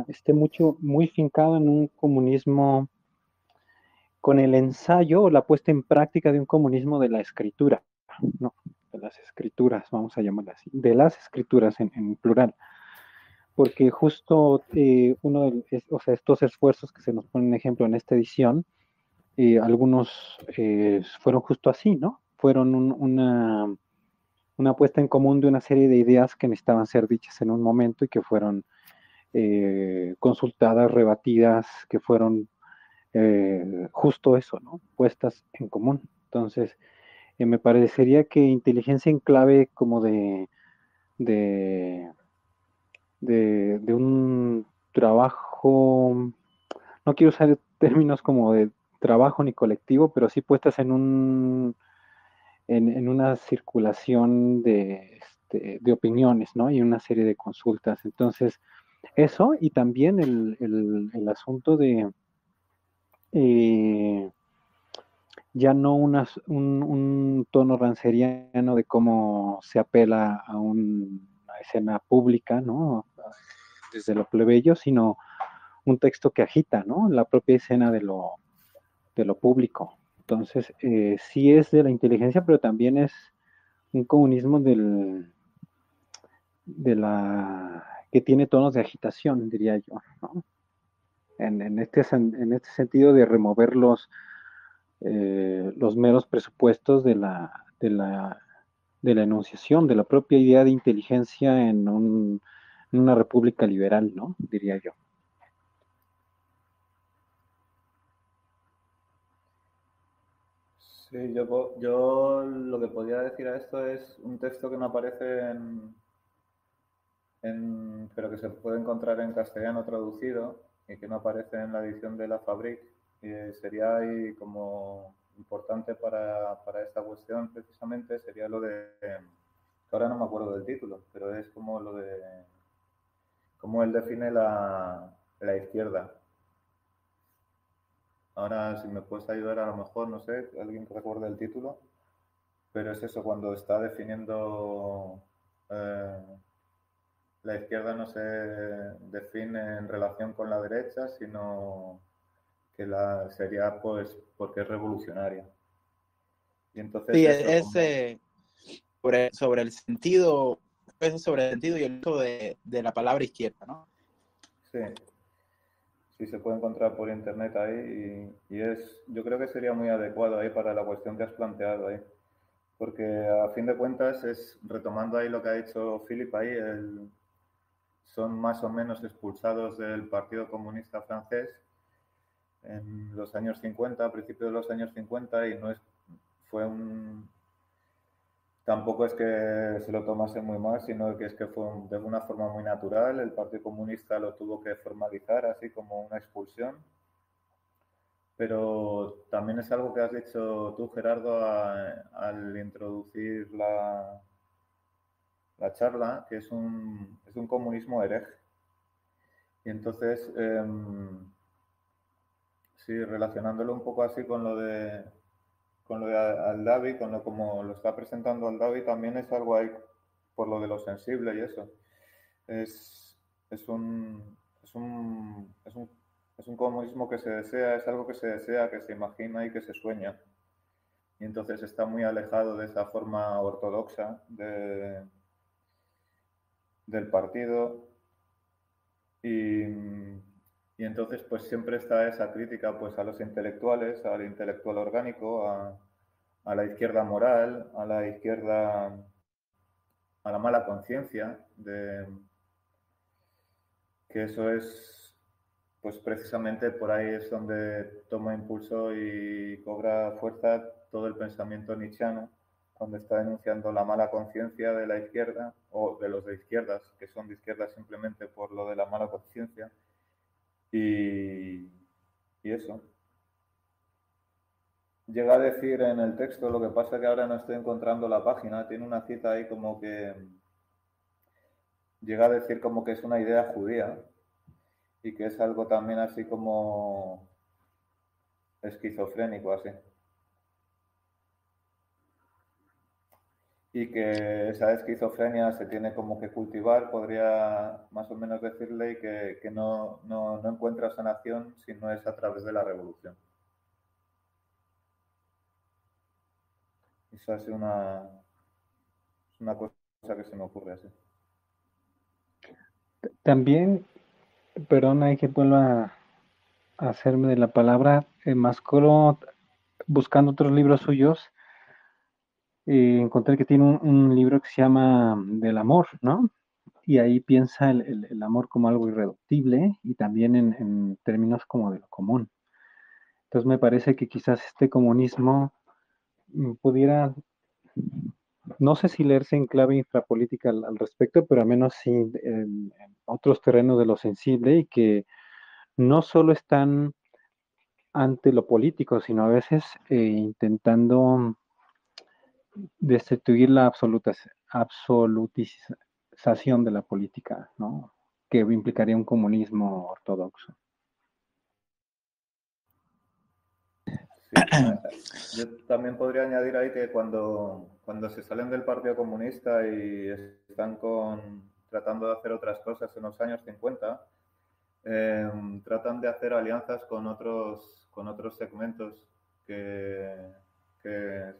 esté muy fincado en un comunismo con el ensayo o la puesta en práctica de un comunismo de la escritura, ¿no? De las escrituras, vamos a llamarlas así, de las escrituras en plural, porque justo o sea, estos esfuerzos que se nos ponen ejemplo en esta edición, algunos fueron justo así, ¿no? Fueron una puesta en común de una serie de ideas que necesitaban ser dichas en un momento y que fueron consultadas, rebatidas, que fueron justo eso, ¿no? Puestas en común. Entonces, me parecería que inteligencia en clave como de, de un trabajo, no quiero usar términos como de trabajo ni colectivo, pero sí puestas en una circulación de opiniones, ¿no? Y una serie de consultas. Entonces, eso y también el asunto de eh, ya no un tono ranceriano de cómo se apela a una escena pública, ¿no? Desde lo plebeyo, sino un texto que agita, ¿no? La propia escena de lo público. Entonces, sí es de la inteligencia, pero también es un comunismo que tiene tonos de agitación, diría yo, ¿no? En este sentido de remover los meros presupuestos de la enunciación, de la propia idea de inteligencia en una república liberal, ¿no? Diría yo. Sí, yo lo que podría decir a esto es un texto que no aparece pero que se puede encontrar en castellano traducido y que no aparece en la edición de La Fabrique, y sería ahí como importante para esta cuestión precisamente, sería lo de, ahora no me acuerdo del título, pero es como lo de cómo él define la izquierda. Ahora, si me puedes ayudar, a lo mejor, no sé, alguien que recuerde el título, pero es eso, cuando está definiendo la izquierda no se define en relación con la derecha, sino que sería pues porque es revolucionaria. Y entonces Sí, eso sobre el sentido, sobre el sentido y el uso de la palabra izquierda, ¿no? Sí, sí se puede encontrar por internet ahí yo creo que sería muy adecuado ahí para la cuestión que has planteado ahí. Porque a fin de cuentas retomando ahí lo que ha dicho Philip ahí, son más o menos expulsados del Partido Comunista Francés en los años 50, a principios de los años 50, y tampoco es que se lo tomase muy mal, sino que es que fue de una forma muy natural. El Partido Comunista lo tuvo que formalizar así como una expulsión. Pero también es algo que has dicho tú, Gerardo, al introducir la charla, que es un comunismo hereje. Y entonces, sí, relacionándolo un poco así con lo de Aldavi, como lo está presentando Aldavi, también es algo ahí por lo de lo sensible y eso. Es un comunismo que se desea, es algo que se desea, que se imagina y que se sueña. Y entonces está muy alejado de esa forma ortodoxa del partido. Y entonces pues siempre está esa crítica pues a los intelectuales, al intelectual orgánico, a la izquierda moral, a la izquierda, a la mala conciencia, que eso es, pues precisamente por ahí es donde toma impulso y cobra fuerza todo el pensamiento nietzscheano, cuando está denunciando la mala conciencia de la izquierda, o de los de izquierdas, que son de izquierdas simplemente por lo de la mala conciencia, y eso. Llega a decir en el texto, lo que pasa que ahora no estoy encontrando la página, tiene una cita ahí como que llega a decir como que es una idea judía, y que es algo también así como esquizofrénico, así. Y que esa esquizofrenia se tiene como que cultivar, podría más o menos decirle, y que no encuentra sanación si no es a través de la revolución. Eso es una cosa que se me ocurre así. También, perdón, hay que vuelva a hacerme de la palabra, Mascolo, buscando otros libros suyos, encontré que tiene un libro que se llama Del amor, ¿no? Y ahí piensa el amor como algo irreductible y también en términos como de lo común. Entonces me parece que quizás este comunismo pudiera, no sé si leerse en clave infrapolítica al respecto, pero al menos sí en otros terrenos de lo sensible, y que no solo están ante lo político, sino a veces intentando destituir la absolutización de la política, ¿no? Que implicaría un comunismo ortodoxo. Sí, yo también podría añadir ahí que cuando se salen del Partido Comunista y están tratando de hacer otras cosas en los años 50, tratan de hacer alianzas con otros segmentos que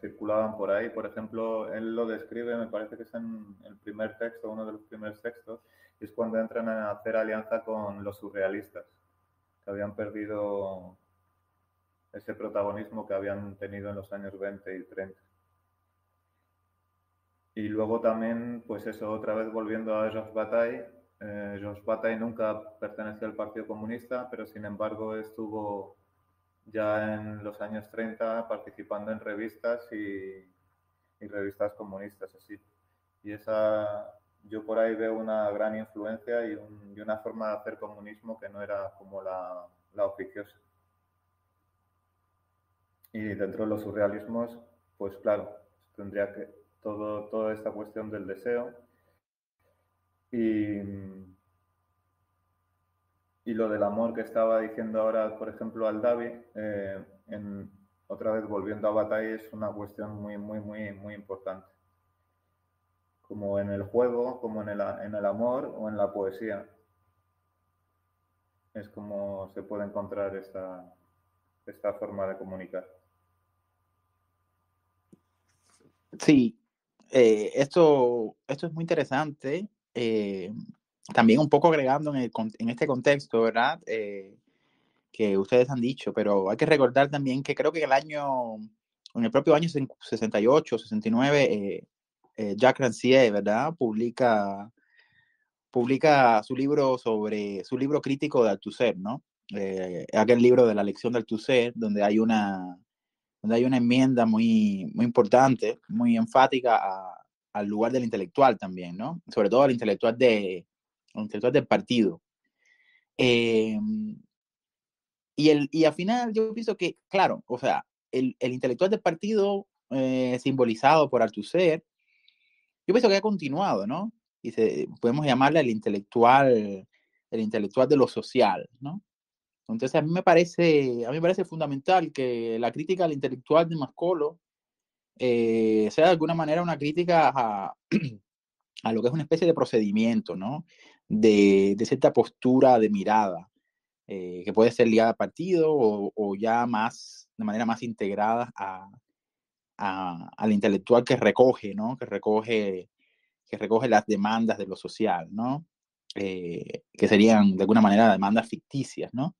circulaban por ahí. Por ejemplo, él lo describe, me parece que es en el primer texto, uno de los primeros textos, y es cuando entran a hacer alianza con los surrealistas, que habían perdido ese protagonismo que habían tenido en los años 20 y 30. Y luego también, pues eso, otra vez volviendo a Georges Bataille, Georges Bataille nunca perteneció al Partido Comunista, pero sin embargo estuvo ya en los años 30 participando en revistas y revistas comunistas, así. Y yo por ahí veo una gran influencia y una forma de hacer comunismo que no era como la oficiosa. Y dentro de los surrealismos, pues claro, tendría que toda esta cuestión del deseo y lo del amor que estaba diciendo ahora, por ejemplo, al Davi, otra vez volviendo a Bataille, es una cuestión muy, muy, muy, muy importante. Como en el juego, como en el amor o en la poesía. Es como se puede encontrar esta forma de comunicar. Sí, esto es muy interesante. También un poco agregando en este contexto, ¿verdad? Que ustedes han dicho, pero hay que recordar también que creo que en el propio año 68, 69, Jacques Rancière, ¿verdad? Publica su libro crítico de Althusser, ¿no? Aquel libro de la lección de Althusser, donde hay una enmienda muy, muy importante, muy enfática al lugar del intelectual también, ¿no? Sobre todo al intelectual del partido. Y al final yo pienso que, claro, o sea, el intelectual del partido simbolizado por Althusser, yo pienso que ha continuado, ¿no? Y podemos llamarle el intelectual de lo social, ¿no? Entonces a mí me parece fundamental que la crítica al intelectual de Mascolo sea de alguna manera una crítica a lo que es una especie de procedimiento, ¿no? De cierta postura de mirada, que puede ser ligada al partido o ya de manera más integrada al intelectual que recoge, ¿no? Que recoge las demandas de lo social, ¿no? Que serían de alguna manera demandas ficticias, ¿no?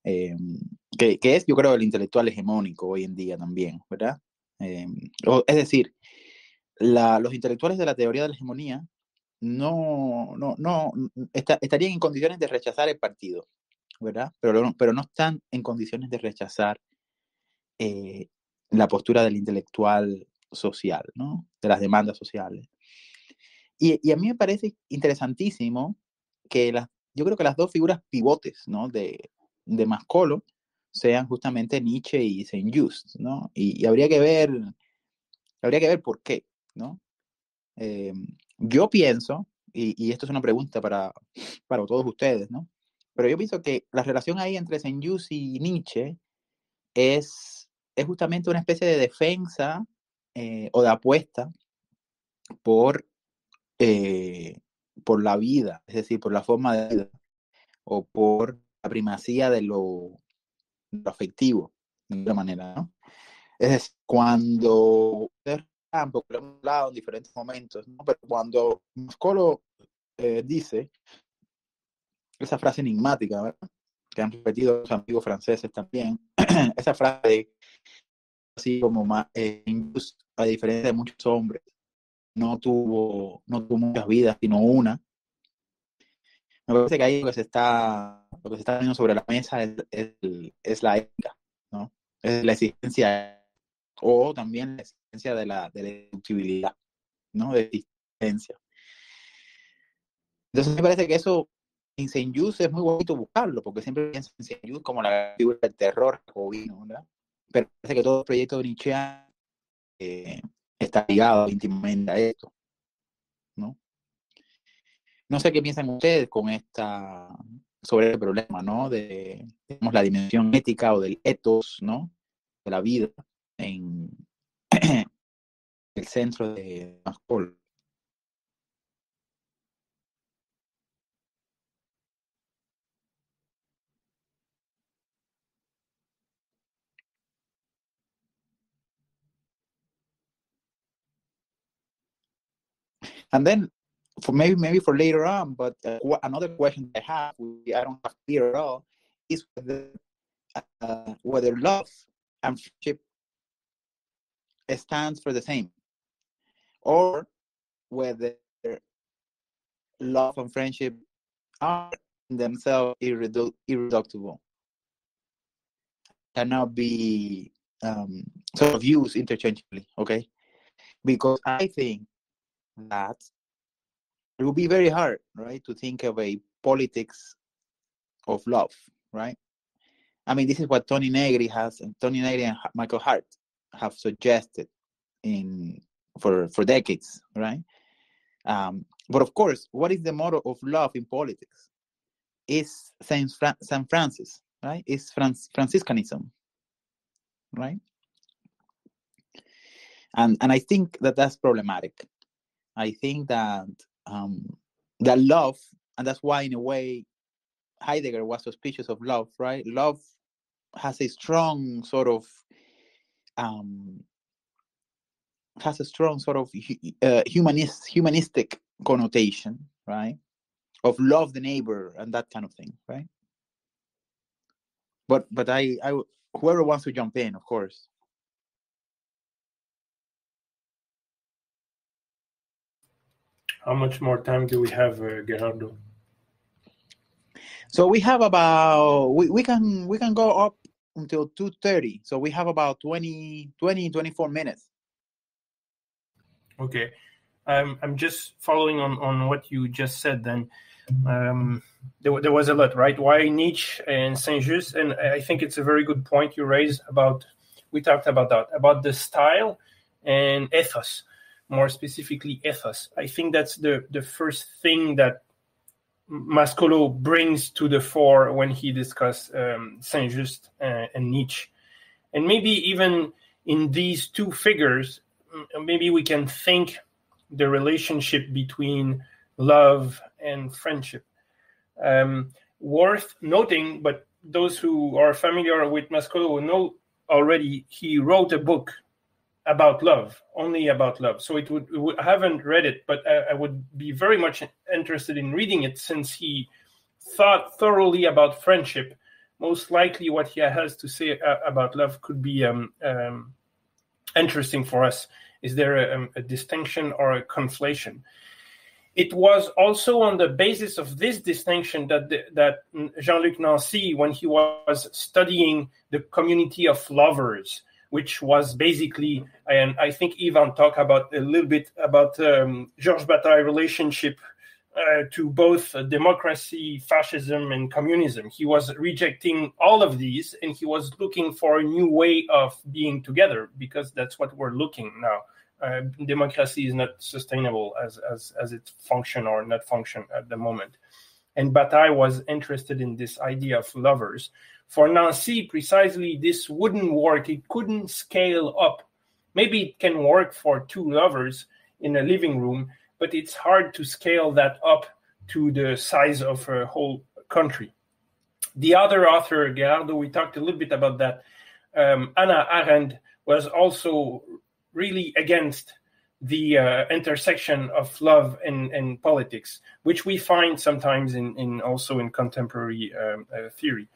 Que es, yo creo, el intelectual hegemónico hoy en día también, ¿verdad? Es decir, los intelectuales de la teoría de la hegemonía estarían en condiciones de rechazar el partido, ¿verdad? Pero no están en condiciones de rechazar la postura del intelectual social, ¿no? De las demandas sociales. Y a mí me parece interesantísimo que yo creo que las dos figuras pivotes, ¿no? de Mascolo sean justamente Nietzsche y Saint-Just, ¿no? Y habría que ver por qué, ¿no? Yo pienso, y esto es una pregunta para todos ustedes, ¿no? Pero yo pienso que la relación ahí entre Saint-Just y Nietzsche es justamente una especie de defensa o de apuesta por la vida, es decir, por la forma de vida, o por la primacía de lo afectivo, de alguna manera, ¿no? Es decir, cuando, porque lo hemos hablado en diferentes momentos, ¿no? Pero cuando Mascolo dice esa frase enigmática, ¿verdad?, que han repetido los amigos franceses también, esa frase de, así como a diferencia de muchos hombres, no tuvo muchas vidas, sino una. Me parece que ahí lo que se está poniendo sobre la mesa es la ética, ¿no? Es la existencia, o también la existencia de la deductibilidad, ¿no? De existencia. Entonces me parece que eso en Saint-Just es muy bonito buscarlo, porque siempre pienso en Saint-Just como la figura del terror jacobino, ¿verdad? Pero parece que todo el proyecto de Nietzsche está ligado íntimamente a esto, ¿no? No sé qué piensan ustedes sobre el problema, ¿no? De, digamos, la dimensión ética o del ethos, ¿no? De la vida en el centro de Mascolo. And then, for maybe for later on, but another question I have, I don't have clear at all, is whether love and friendship stands for the same, or whether love and friendship are themselves irreducible, cannot be sort of used interchangeably, okay? Because I think that it would be very hard, right, to think of a politics of love, right? I mean, this is what Tony Negri and Michael Hart have suggested for decades, right? But of course, what is the motto of love in politics? Is Saint Francis, right? It's Franciscanism, right? And I think that's problematic. I think that that love, and that's why in a way Heidegger was suspicious of love, right? Love has a strong sort of humanistic connotation, right? Of love the neighbor and that kind of thing, right? But I whoever wants to jump in, of course. How much more time do we have, Gerardo? So we have about we can go up until 2:30. So we have about 24 minutes. Okay. I'm just following on what you just said then. There was a lot, right? Why Nietzsche and Saint-Just? And I think it's a very good point you raised we talked about that, about the style and ethos, more specifically ethos. I think that's the first thing that Mascolo brings to the fore when he discussed Saint-Just and Nietzsche. And maybe even in these two figures, maybe we can think the relationship between love and friendship. Worth noting, but those who are familiar with Mascolo know already, he wrote a book about love, only about love. So I haven't read it, but I would be very much interested in reading it, since he thought thoroughly about friendship. Most likely what he has to say about love could be interesting for us. Is there a distinction or a conflation? It was also on the basis of this distinction that Jean-Luc Nancy, when he was studying the community of lovers, which was basically, and I think Ivan talked about a little bit about Georges Bataille's relationship to both democracy, fascism, and communism. He was rejecting all of these, and he was looking for a new way of being together, because that's what we're looking now. Democracy is not sustainable as it function or not function at the moment. And Bataille was interested in this idea of lovers. For Nancy, precisely, this wouldn't work. It couldn't scale up. Maybe it can work for two lovers in a living room, but it's hard to scale that up to the size of a whole country. The other author, Gerardo, we talked a little bit about that. Hannah Arendt was also really against the intersection of love and politics, which we find sometimes also in contemporary theory.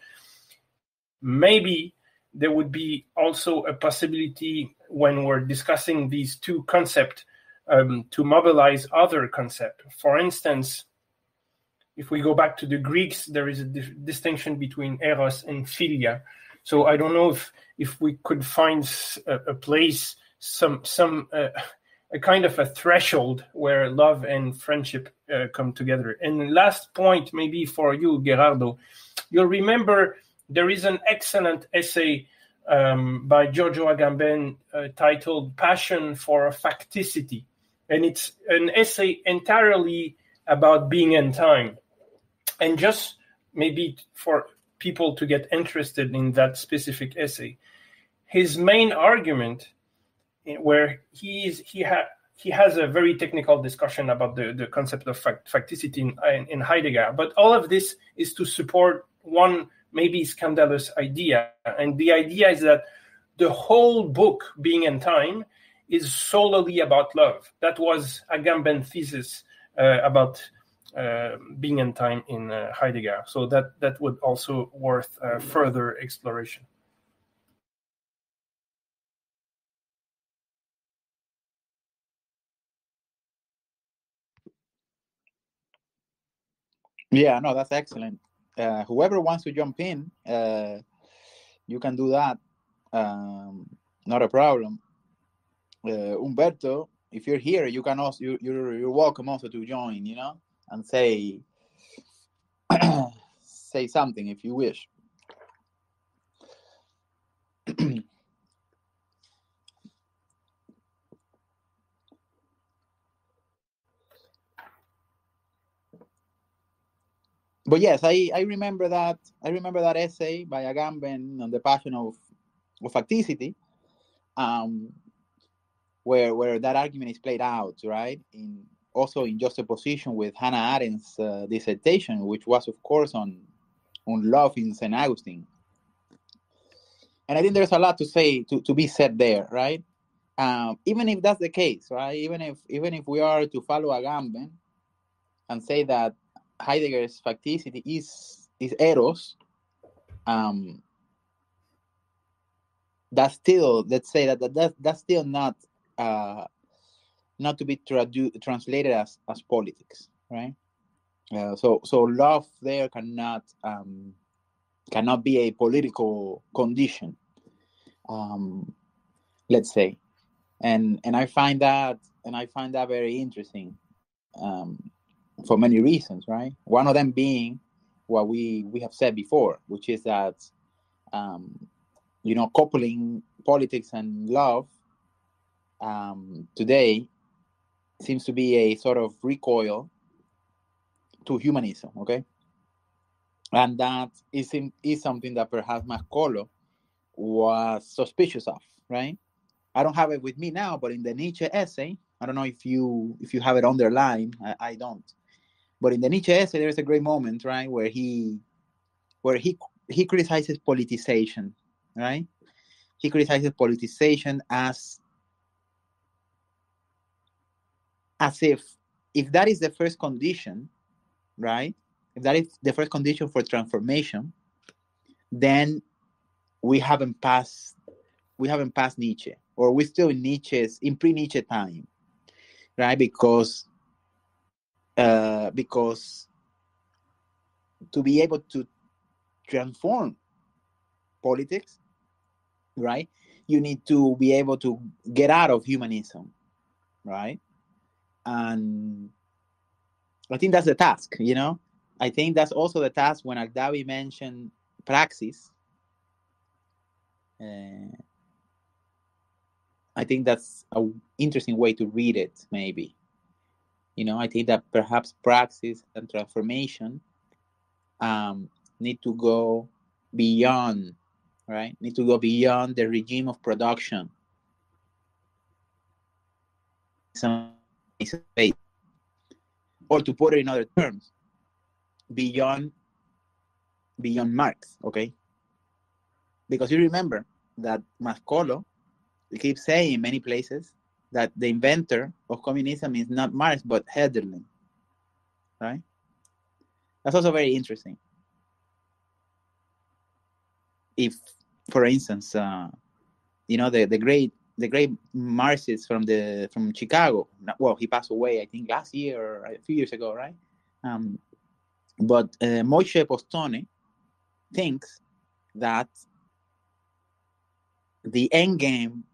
Maybe there would be also a possibility when we're discussing these two concepts to mobilize other concepts. For instance, if we go back to the Greeks, there is a distinction between eros and philia. So I don't know if we could find a place, a kind of a threshold where love and friendship come together. And last point, maybe for you, Gerardo, you'll remember there is an excellent essay by Giorgio Agamben titled Passion for Facticity. And it's an essay entirely about being in time. And just maybe for people to get interested in that specific essay, his main argument, where he has a very technical discussion about the concept of facticity in Heidegger, but all of this is to support one maybe scandalous idea. And the idea is that the whole book, Being in Time, is solely about love. That was Agamben's thesis about being in time in Heidegger. So that would also worth further exploration. Yeah, no, that's excellent. Whoever wants to jump in, you can do that. Not a problem. Humberto, if you're here, you can also you're welcome also to join, and say say something if you wish. But yes, I remember that essay by Agamben on the passion of facticity, where that argument is played out, right? Also in juxtaposition with Hannah Arendt's dissertation, which was, of course, on love in St. Augustine. And I think there's a lot to say to be said there, right? Even if that's the case, right? Even if we are to follow Agamben and say that Heidegger's facticity is eros, that's still, let's say that's still not to be translated as politics, right? So love there cannot be a political condition, let's say, and I find that very interesting for many reasons, right? One of them being what we have said before, which is that coupling politics and love today seems to be a sort of recoil to humanism, okay? And that is something that perhaps Mascolo was suspicious of, right? I don't have it with me now, but in the Nietzsche essay, I don't know if you have it underlined. I don't. But in the Nietzsche essay, there's a great moment, right, where he criticizes politicization, right? He criticizes politicization as if that is the first condition, right? If that is the first condition for transformation, then we haven't passed Nietzsche, or we're still in pre-Nietzsche time, right? Because to be able to transform politics, right, you need to be able to get out of humanism, right? And I think that's the task, I think that's also the task when Aldavi mentioned praxis. I think that's an interesting way to read it, maybe. I think that perhaps praxis and transformation need to go beyond, right? Need to go beyond the regime of production. Or to put it in other terms, beyond Marx, okay? Because you remember that Mascolo keeps saying in many places that the inventor of communism is not Marx, but Hölderlin, right? That's also very interesting. If, for instance, the great Marxist from Chicago, well, he passed away, I think, last year or a few years ago, right? But Moishe Postone thinks that the end game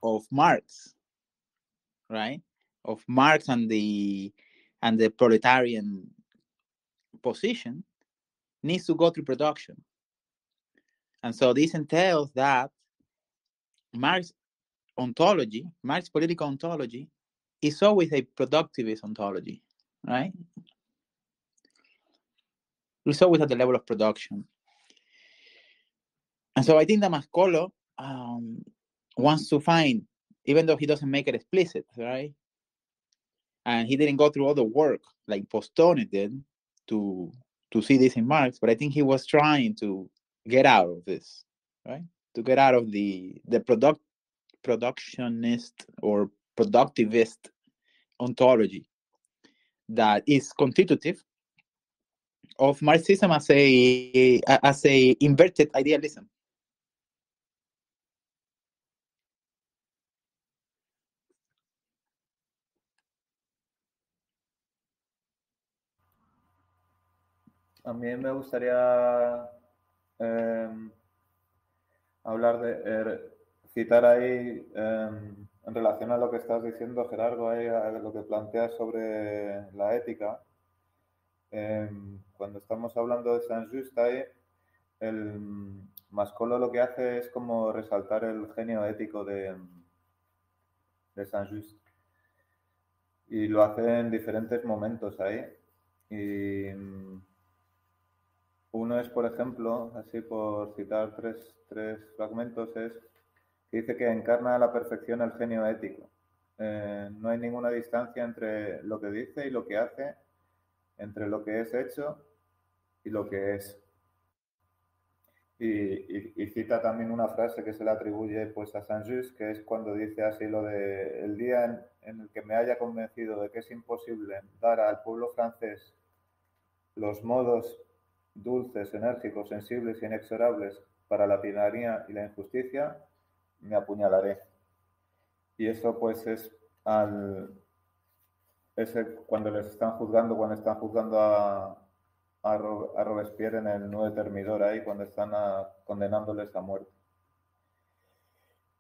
of Marx, right, of Marx and the proletarian position needs to go through production. And so this entails that Marx political ontology is always a productivist ontology, right? It's always at the level of production. And so I think that Mascolo wants to find, even though he doesn't make it explicit, right? And he didn't go through all the work like Postone did to see this in Marx, but I think he was trying to get out of this, right? To get out of the productionist or productivist ontology that is constitutive of Marxism as a inverted idealism. A mí me gustaría citar ahí, en relación a lo que estás diciendo, Gerardo, ahí, a lo que planteas sobre la ética. Cuando estamos hablando de Saint-Just ahí, el Mascolo lo que hace es como resaltar el genio ético de Saint-Just. Y lo hace en diferentes momentos ahí. Y uno es, por ejemplo, así por citar tres fragmentos, es que dice que encarna a la perfección el genio ético. No hay ninguna distancia entre lo que dice y lo que hace, entre lo que es hecho y lo que es. Y cita también una frase que se le atribuye pues a Saint-Just, que es cuando dice así lo de: el día en el que me haya convencido de que es imposible dar al pueblo francés los modos dulces, enérgicos, sensibles e inexorables para la tiranía y la injusticia, me apuñalaré. Y eso pues es cuando están juzgando a Robespierre en el Nuevo Termidor, ahí cuando están condenándoles a muerte.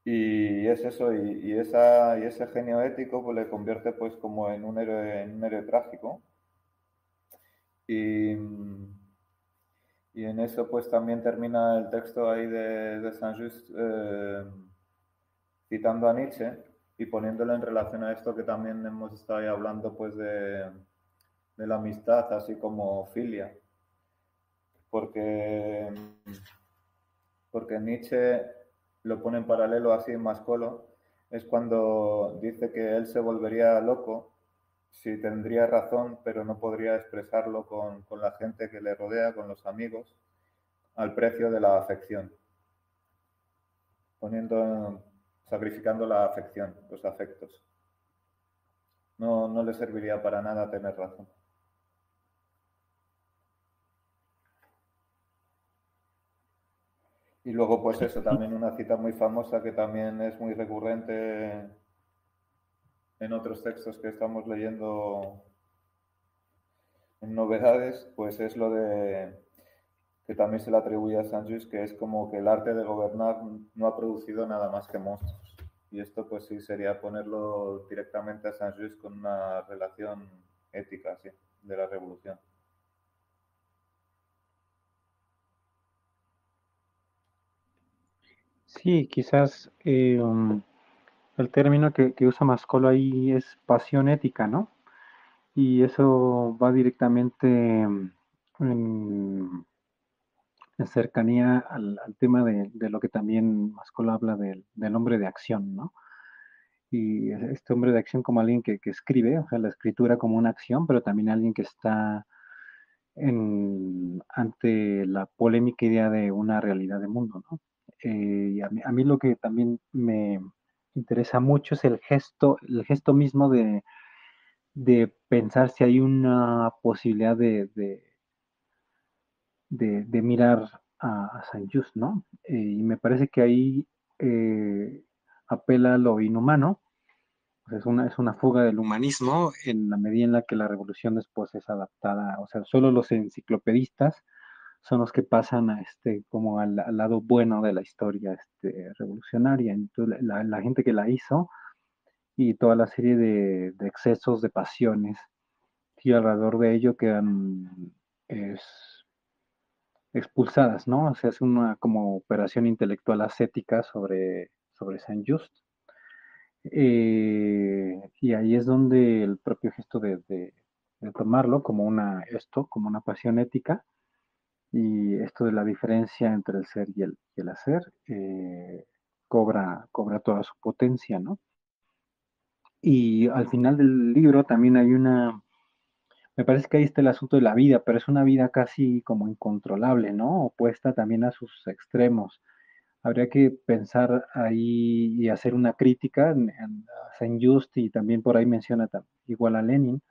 Y es eso, y ese genio ético pues le convierte pues como en un héroe trágico. Y en eso pues también termina el texto ahí de Saint-Just citando a Nietzsche y poniéndolo en relación a esto que también hemos estado ahí hablando pues de la amistad, así como filia. Porque Nietzsche lo pone en paralelo así en Mascolo, es cuando dice que él se volvería loco si tendría razón, pero no podría expresarlo con la gente que le rodea, con los amigos, al precio de la afección, sacrificando la afección, los afectos. No le serviría para nada tener razón. Y luego, pues eso, también una cita muy famosa que también es muy recurrente en otros textos que estamos leyendo en novedades, pues es lo de que también se le atribuye a Saint-Just, que es como que el arte de gobernar no ha producido nada más que monstruos. Y esto pues sí sería ponerlo directamente a Saint-Just con una relación ética, sí, de la revolución. Sí, quizás el término que usa Mascolo ahí es pasión ética, ¿no? Y eso va directamente en, en cercanía al tema de lo que también Mascolo habla del hombre de acción, ¿no? Y este hombre de acción como alguien que escribe, o sea, la escritura como una acción, pero también alguien que está ante la polémica idea de una realidad de mundo, ¿no? Y a mí lo que también me interesa mucho es el gesto mismo de pensar si hay una posibilidad de mirar a Saint Just, ¿no? Y me parece que ahí apela a lo inhumano. Pues es una fuga del humanismo en la medida en la que la revolución después es adaptada, o sea, solo los enciclopedistas son los que pasan a como al lado bueno de la historia revolucionaria. Entonces, la gente que la hizo y toda la serie de excesos, de pasiones, y alrededor de ello quedan es, expulsadas, ¿no? O sea, es una como operación intelectual ascética sobre Saint Just. Y ahí es donde el propio gesto de tomarlo como como una pasión ética, y esto de la diferencia entre el ser y el hacer, cobra toda su potencia, ¿no? Y al final del libro también me parece que ahí está el asunto de la vida, pero es una vida casi como incontrolable, ¿no? Opuesta también a sus extremos. Habría que pensar ahí y hacer una crítica a Saint-Just, y también por ahí menciona igual a Lenin,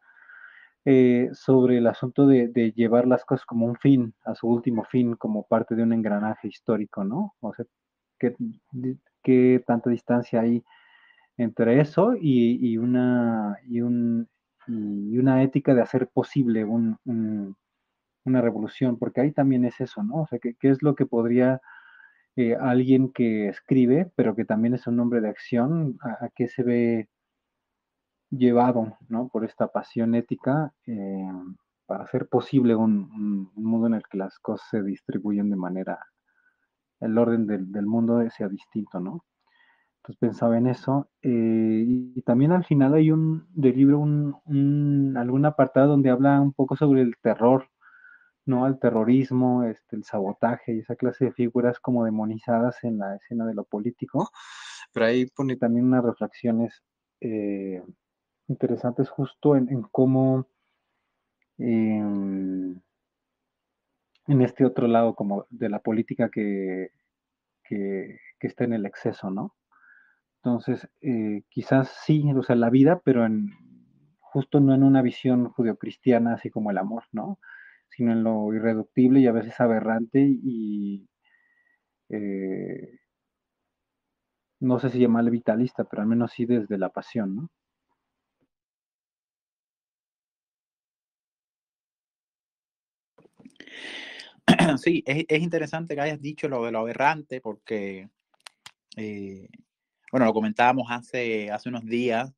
sobre el asunto de llevar las cosas como un fin, a su último fin, como parte de un engranaje histórico, ¿no? O sea, ¿qué, qué tanta distancia hay entre eso y una ética de hacer posible una revolución? Porque ahí también es eso, ¿no? O sea, ¿qué es lo que podría alguien que escribe, pero que también es un hombre de acción, a qué se ve llevado, ¿no? Por esta pasión ética, para hacer posible un mundo en el que las cosas se distribuyen de manera, el orden del mundo sea distinto, ¿no? Entonces pensaba en eso. Y también al final hay del libro algún apartado donde habla un poco sobre el terror, ¿no? El terrorismo, el sabotaje y esa clase de figuras como demonizadas en la escena de lo político. Pero ahí pone también unas reflexiones eh, interesantes justo en cómo en este otro lado como de la política que está en el exceso, ¿no? Entonces, quizás sí, o sea, la vida, pero justo no en una visión judeocristiana así como el amor, ¿no? Sino en lo irreductible y a veces aberrante y eh, no sé si llamarle vitalista, pero al menos sí desde la pasión, ¿no? Sí, es interesante que hayas dicho lo de lo aberrante porque, bueno, lo comentábamos hace unos días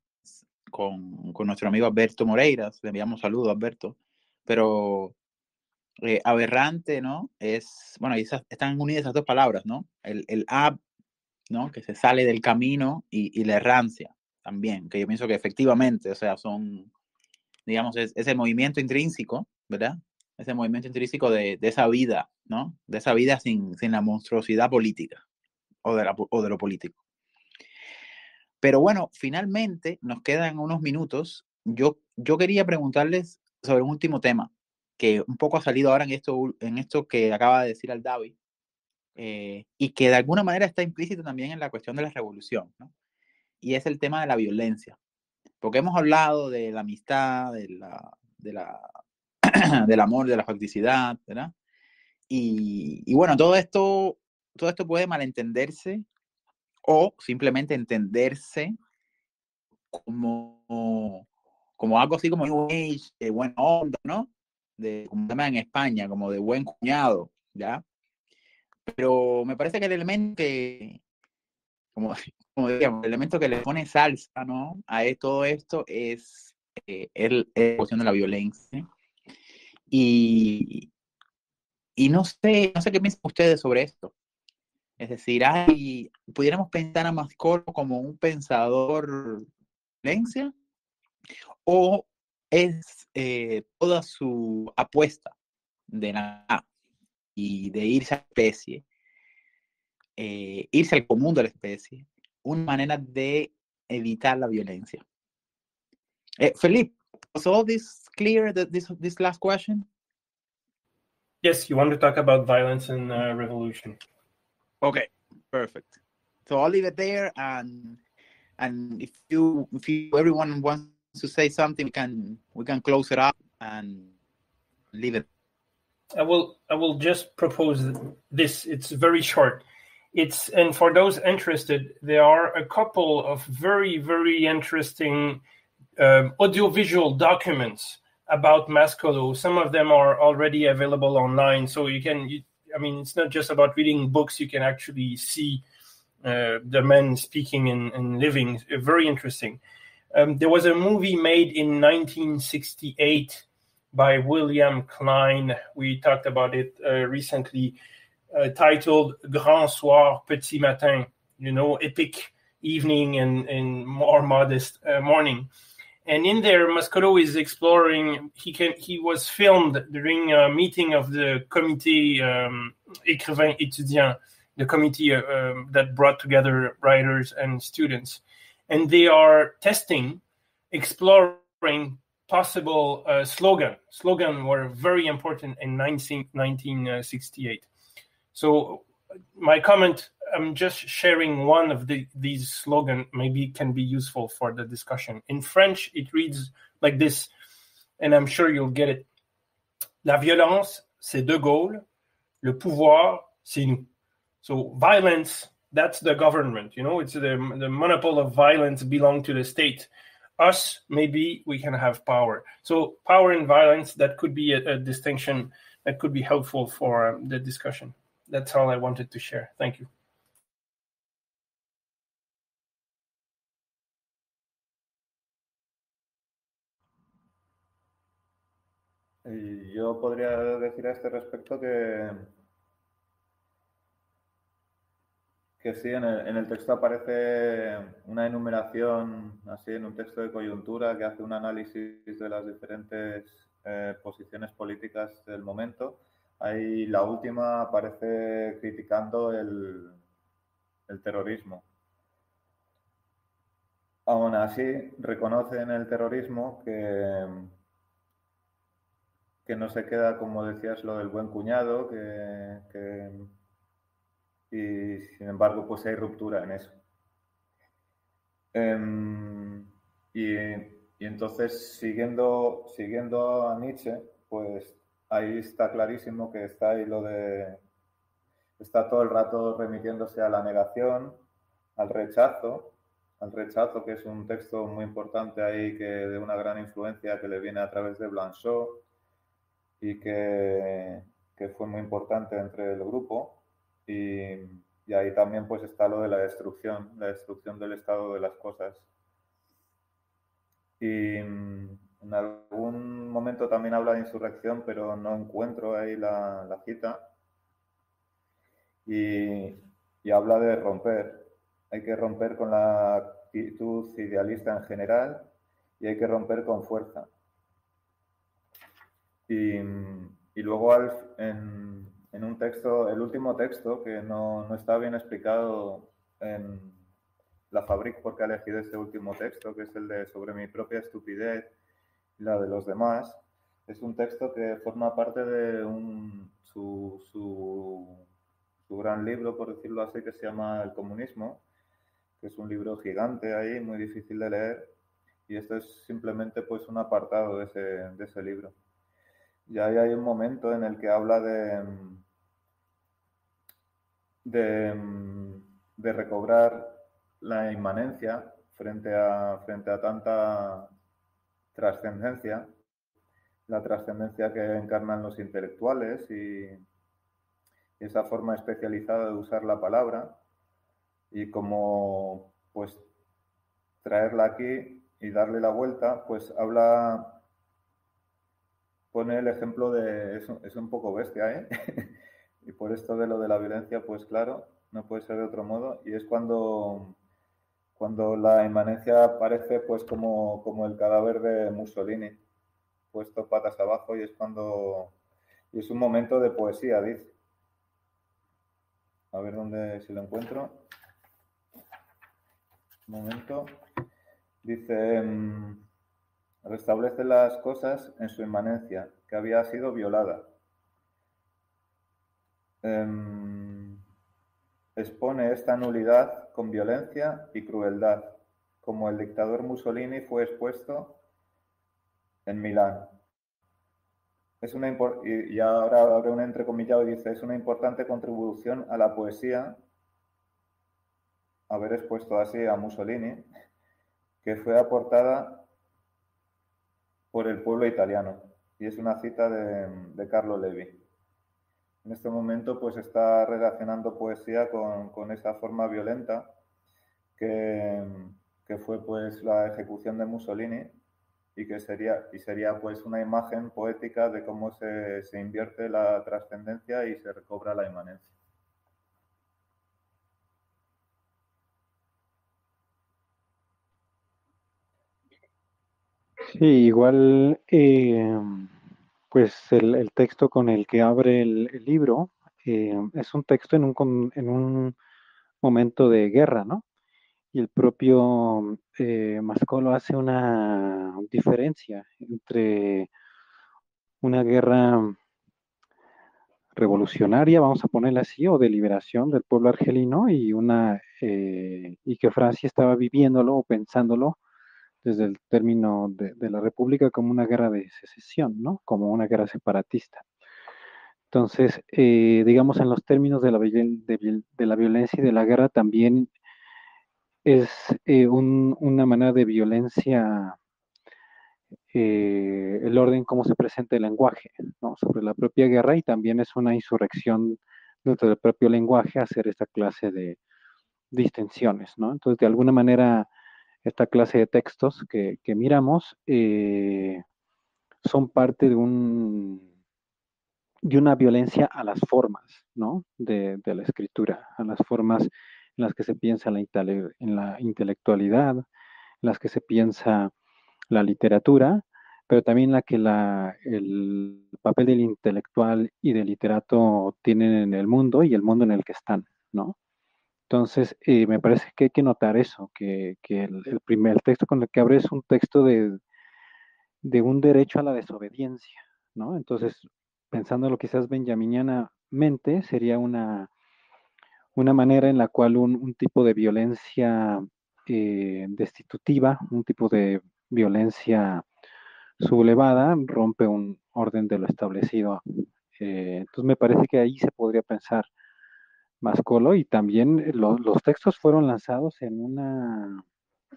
con nuestro amigo Alberto Moreiras, le enviamos saludos a Alberto, pero aberrante, ¿no? Bueno, están unidas esas dos palabras, ¿no? El ab, ¿no? Que se sale del camino y la errancia también, que yo pienso que efectivamente, o sea, son, digamos, ese movimiento intrínseco, ¿verdad? Ese movimiento intrínseco de esa vida, ¿no? De esa vida sin la monstruosidad política o de lo político. Pero bueno, finalmente nos quedan unos minutos. Yo quería preguntarles sobre un último tema que un poco ha salido ahora en esto que acaba de decir Aldavi, y que de alguna manera está implícito también en la cuestión de la revolución, ¿no? Y es el tema de la violencia. Porque hemos hablado de la amistad, del amor, de la facticidad, ¿verdad? Y bueno, todo esto puede malentenderse o simplemente entenderse como algo así como New Age, de buena onda, ¿no? Como se llama en España, como de buen cuñado, ¿ya? Pero me parece que el elemento como digamos, el elemento que le pone salsa, ¿no? Todo esto es la cuestión de la violencia. Y, no sé qué piensan ustedes sobre esto. Es decir, pudiéramos pensar a Mascolo como un pensador de violencia, o es toda su apuesta, de nada y de irse a la especie, irse al común de la especie, una manera de evitar la violencia. Felipe, was all this clear, this last question? Yes, you want to talk about violence and revolution. Okay, perfect. So I'll leave it there, and if everyone wants to say something, we can close it up and leave it. I will just propose this. It's very short. And for those interested, there are a couple of very, very interesting audiovisual documents about Mascolo. Some of them are already available online, so it's not just about reading books. You can actually see the men speaking and living. Very interesting. There was a movie made in 1968 by William Klein. We talked about it recently, titled Grand Soir, Petit Matin, epic evening and more modest morning. And in there, Mascolo is exploring. He was filmed during a meeting of the Comité Écrivain Étudiant, the committee that brought together writers and students. And they are exploring possible slogan. Slogan were very important in 1968. So my comment, I'm just sharing one of these slogans, maybe can be useful for the discussion. In French, it reads like this, and I'm sure you'll get it. La violence, c'est De Gaulle. Le pouvoir, c'est nous. So violence, that's the government. It's the monopoly of violence belong to the state. Us, maybe we can have power. So power and violence, that could be a distinction that could be helpful for the discussion. That's all I wanted to share. Thank you. Y yo podría decir a este respecto que sí, en el texto aparece una enumeración, así en un texto de coyuntura, que hace un análisis de las diferentes posiciones políticas del momento. Ahí la última aparece criticando el terrorismo. Aún así, reconoce en el terrorismo que no se queda, como decías, lo del buen cuñado, y sin embargo pues hay ruptura en eso. Y entonces, siguiendo a Nietzsche, pues ahí está clarísimo que está ahí está todo el rato remitiéndose a la negación, al rechazo, que es un texto muy importante ahí, que de una gran influencia que le viene a través de Blanchot y que fue muy importante entre el grupo. Y ahí también pues está lo de la destrucción del estado de las cosas. Y en algún momento también habla de insurrección, pero no encuentro ahí la cita. Y habla de romper. Hay que romper con la actitud idealista en general y hay que romper con fuerza. Y luego en un texto, el último texto, que no está bien explicado en La Fabrique, porque ha elegido este último texto, que es el de Sobre mi propia estupidez y la de los demás, es un texto que forma parte de su gran libro, por decirlo así, que se llama El comunismo, que es un libro gigante ahí, muy difícil de leer, y esto es simplemente pues un apartado de ese libro. Y ahí hay un momento en el que habla de recobrar la inmanencia frente a tanta trascendencia, la trascendencia que encarnan los intelectuales y esa forma especializada de usar la palabra, y como pues traerla aquí y darle la vuelta, pues pone el ejemplo de, es un poco bestia, ¿eh? Y por esto de lo de la violencia, pues claro, no puede ser de otro modo, y es cuando la inmanencia aparece pues como el cadáver de Mussolini, puesto patas abajo, y es cuando Y es un momento de poesía, dice. A ver si lo encuentro. Un momento. Dice, restablece las cosas en su inmanencia, que había sido violada. Expone esta nulidad con violencia y crueldad, como el dictador Mussolini fue expuesto en Milán. Y ahora abre un entrecomillado y dice, es una importante contribución a la poesía haber expuesto así a Mussolini, que fue aportada por el pueblo italiano. Y es una cita de Carlo Levi. En este momento pues está relacionando poesía con esa forma violenta que fue pues la ejecución de Mussolini y que sería pues una imagen poética de cómo se invierte la trascendencia y se recobra la inmanencia. Sí, igual, pues el texto con el que abre el libro es un texto en un momento de guerra, ¿no? Y el propio Mascolo hace una diferencia entre una guerra revolucionaria, vamos a ponerla así, o de liberación del pueblo argelino y que Francia estaba viviéndolo o pensándolo desde el término de la República como una guerra de secesión, ¿no? Como una guerra separatista. Entonces, digamos, en los términos de la violencia y de la guerra también es una manera de violencia, el orden cómo se presenta el lenguaje, ¿no? Sobre la propia guerra, y también es una insurrección dentro del propio lenguaje hacer esta clase de distinciones, ¿no? Entonces, de alguna manera, esta clase de textos que miramos son parte de una violencia a las formas, ¿no? De la escritura, a las formas en las que se piensa en la intelectualidad, en las que se piensa la literatura, pero también la que el papel del intelectual y del literato tienen en el mundo y el mundo en el que están, ¿no? Entonces, me parece que hay que notar eso, que el texto con el que abre es un texto de un derecho a la desobediencia, ¿no? Entonces, pensándolo quizás benjaminianamente, sería una manera en la cual un tipo de violencia destitutiva, un tipo de violencia sublevada, rompe un orden de lo establecido. Entonces, me parece que ahí se podría pensar Mascolo, y también los textos fueron lanzados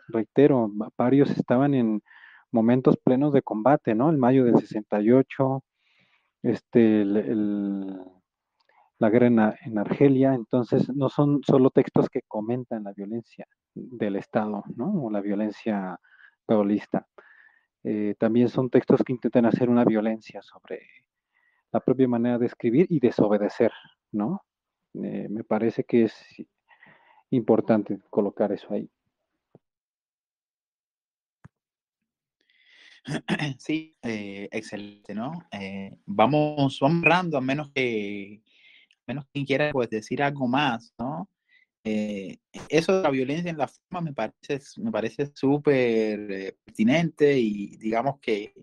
reitero, varios estaban en momentos plenos de combate, ¿no? El mayo del 68, este, la guerra en Argelia, entonces no son solo textos que comentan la violencia del Estado, ¿no? O la violencia paulista. También son textos que intentan hacer una violencia sobre la propia manera de escribir y desobedecer, ¿no? Me parece que es importante colocar eso ahí. Sí, excelente, ¿no? Vamos cerrando, a menos quien quiera pues, decir algo más, ¿no? Eso de la violencia en la forma me parece súper pertinente y digamos que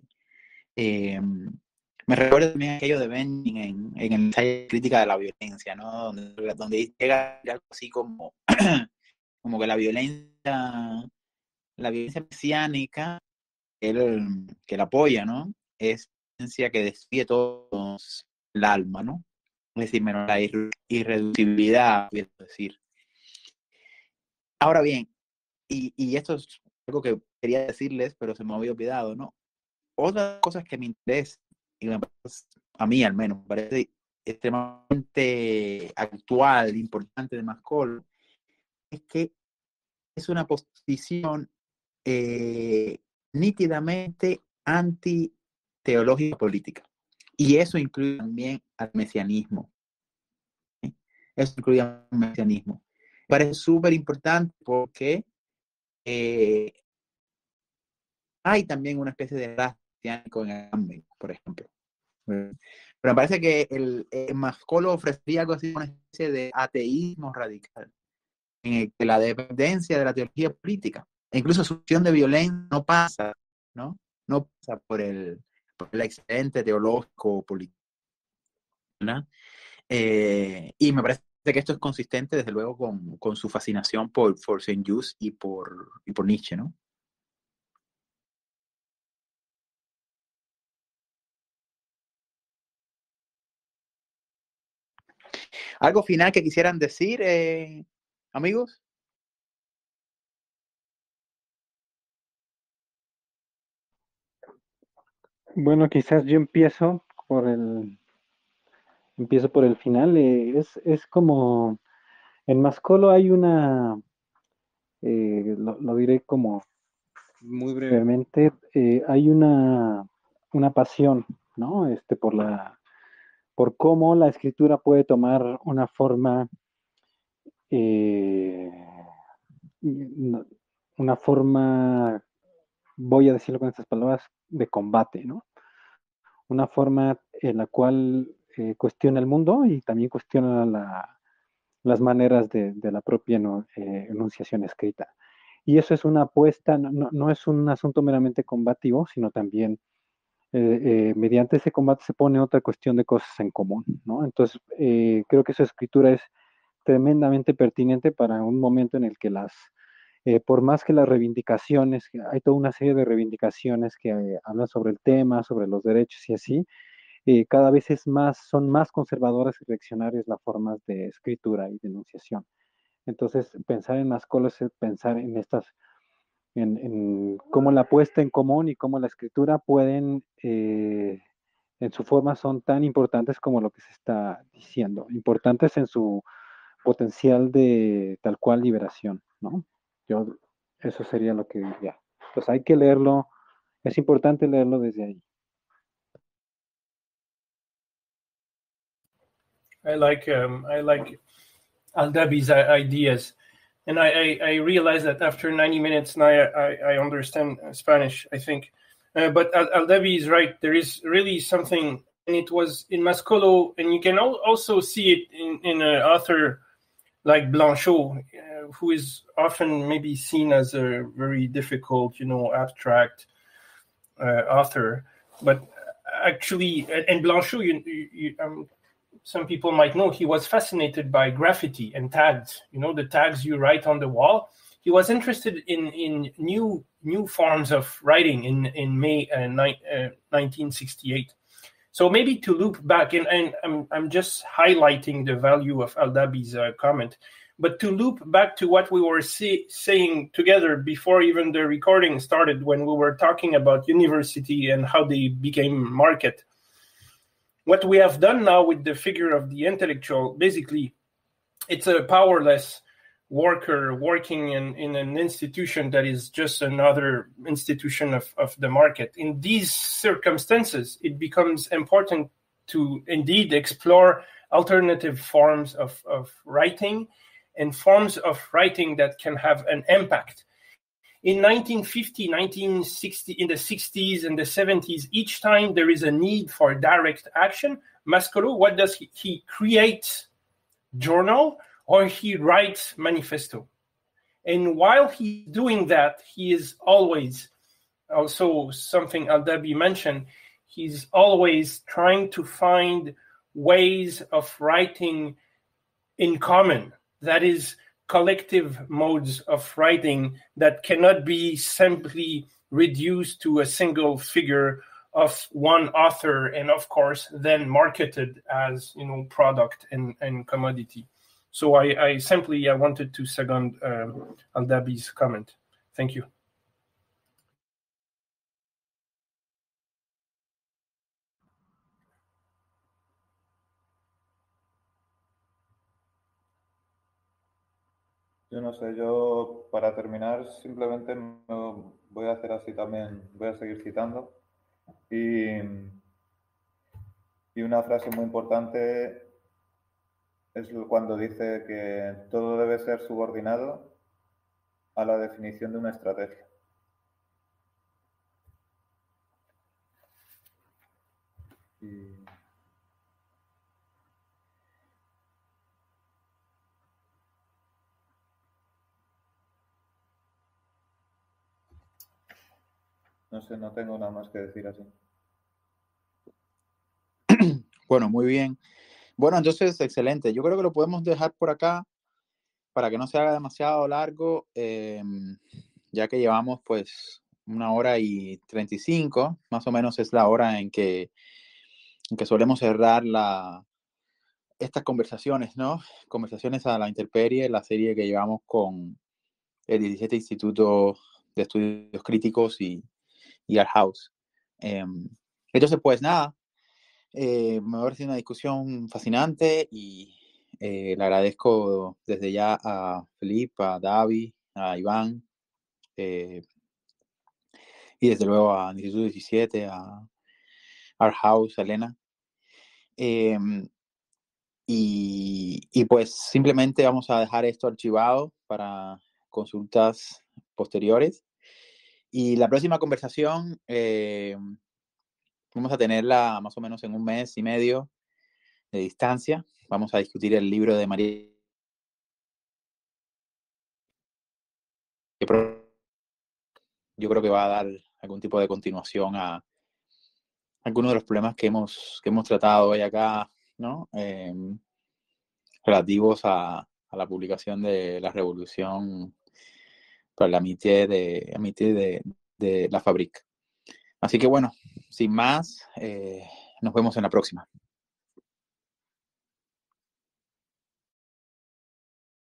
me recuerda también aquello de Benjamin en el ensayo crítica de la violencia, ¿no? Donde llega algo así como, como que la violencia mesiánica que la apoya, ¿no? Es violencia que desvíe todo el alma, ¿no? Es decir, menos la irreducibilidad, quiero decir. Ahora bien, y esto es algo que quería decirles, pero se me había olvidado, ¿no? Otras cosas que me interesan, y a mí al menos, me parece extremadamente actual, importante de Mascolo, es que es una posición nítidamente anti-teológica política. Y eso incluye también al mesianismo. ¿Sí? Eso incluye al mesianismo. Me parece súper importante porque hay también una especie de raciánico en Agamben, por ejemplo. Pero me parece que el Mascolo ofrecía algo así, una especie de ateísmo radical, en el que la dependencia de la teología política, e incluso su acción de violencia no pasa, ¿no? No pasa por el excedente teológico o político, ¿no? Y me parece que esto es consistente, desde luego, con su fascinación por Saint-Just y por Nietzsche, ¿no? ¿Algo final que quisieran decir, amigos? Bueno, quizás yo empiezo por el final. Es como, en Mascolo hay una, lo diré como muy brevemente, hay una pasión, ¿no? Por cómo la escritura puede tomar una forma, eh, una forma, voy a decirlo con estas palabras, de combate, ¿no? Una forma en la cual cuestiona el mundo y también cuestiona las maneras de la propia enunciación escrita. Y eso es una apuesta, no es un asunto meramente combativo, sino también mediante ese combate se pone otra cuestión de cosas en común, ¿no? Entonces, creo que su escritura es tremendamente pertinente para un momento en el que por más que las reivindicaciones, hay toda una serie de reivindicaciones que hablan sobre el tema, sobre los derechos y así, cada vez son más conservadoras y reaccionarias las formas de escritura y de enunciación. Entonces, pensar en Mascolo es pensar en cómo la puesta en común y cómo la escritura pueden, en su forma, son tan importantes como lo que se está diciendo, importantes en su potencial de tal cual liberación, ¿no? Eso sería lo que diría. Pues hay que leerlo, es importante leerlo desde ahí. I like Aldabi's ideas, and I realize that after 90 minutes now I understand Spanish, I think. But Aldabi is right. There is really something, and it was in Mascolo, and you can also see it in an author like Blanchot, who is often maybe seen as a very difficult, abstract author. But actually, and Blanchot, some people might know, he was fascinated by graffiti and tags. The tags you write on the wall. He was interested in new forms of writing in May 1968. So maybe to loop back, and I'm just highlighting the value of Aldabi's comment, but to loop back to what we were saying together before even the recording started, when we were talking about university and how they became market. What we have done now with the figure of the intellectual, basically, it's a powerless worker working in an institution that is just another institution of the market. In these circumstances, it becomes important to indeed explore alternative forms of writing and forms of writing that can have an impact. In 1950, 1960, in the 60s and the 70s, each time there is a need for direct action, Mascolo, what does he creates journal or he writes manifesto. And while he's doing that, he is always, also something Aldabi mentioned, he's always trying to find ways of writing in common. That is, collective modes of writing that cannot be simply reduced to a single figure of one author and, of course, then marketed as product and commodity. So I simply wanted to second Aldabi's comment. Thank you. Yo no sé, yo para terminar simplemente voy a hacer así también, voy a seguir citando. Y una frase muy importante es cuando dice que todo debe ser subordinado a la definición de una estrategia. No sé, no tengo nada más que decir así. Bueno, muy bien. Bueno, entonces, excelente. Yo creo que lo podemos dejar por acá para que no se haga demasiado largo, ya que llevamos pues 1 hora y 35, más o menos es la hora en que solemos cerrar estas conversaciones, ¿no? Conversaciones a la intemperie, la serie que llevamos con el 17 Instituto de Estudios Críticos y Art House. Entonces, pues nada, me ha parecido una discusión fascinante y le agradezco desde ya a Felipe, a David, a Iván y desde luego a Instituto 17, a Art House, a Elena. Y pues simplemente vamos a dejar esto archivado para consultas posteriores. Y la próxima conversación vamos a tenerla más o menos en 1 mes y medio de distancia. Vamos a discutir el libro de María. Yo creo que va a dar algún tipo de continuación a algunos de los problemas que hemos tratado hoy acá, ¿no? Relativos a la publicación de la Revolución para la amitié de la Fábrica. Así que bueno, sin más, nos vemos en la próxima.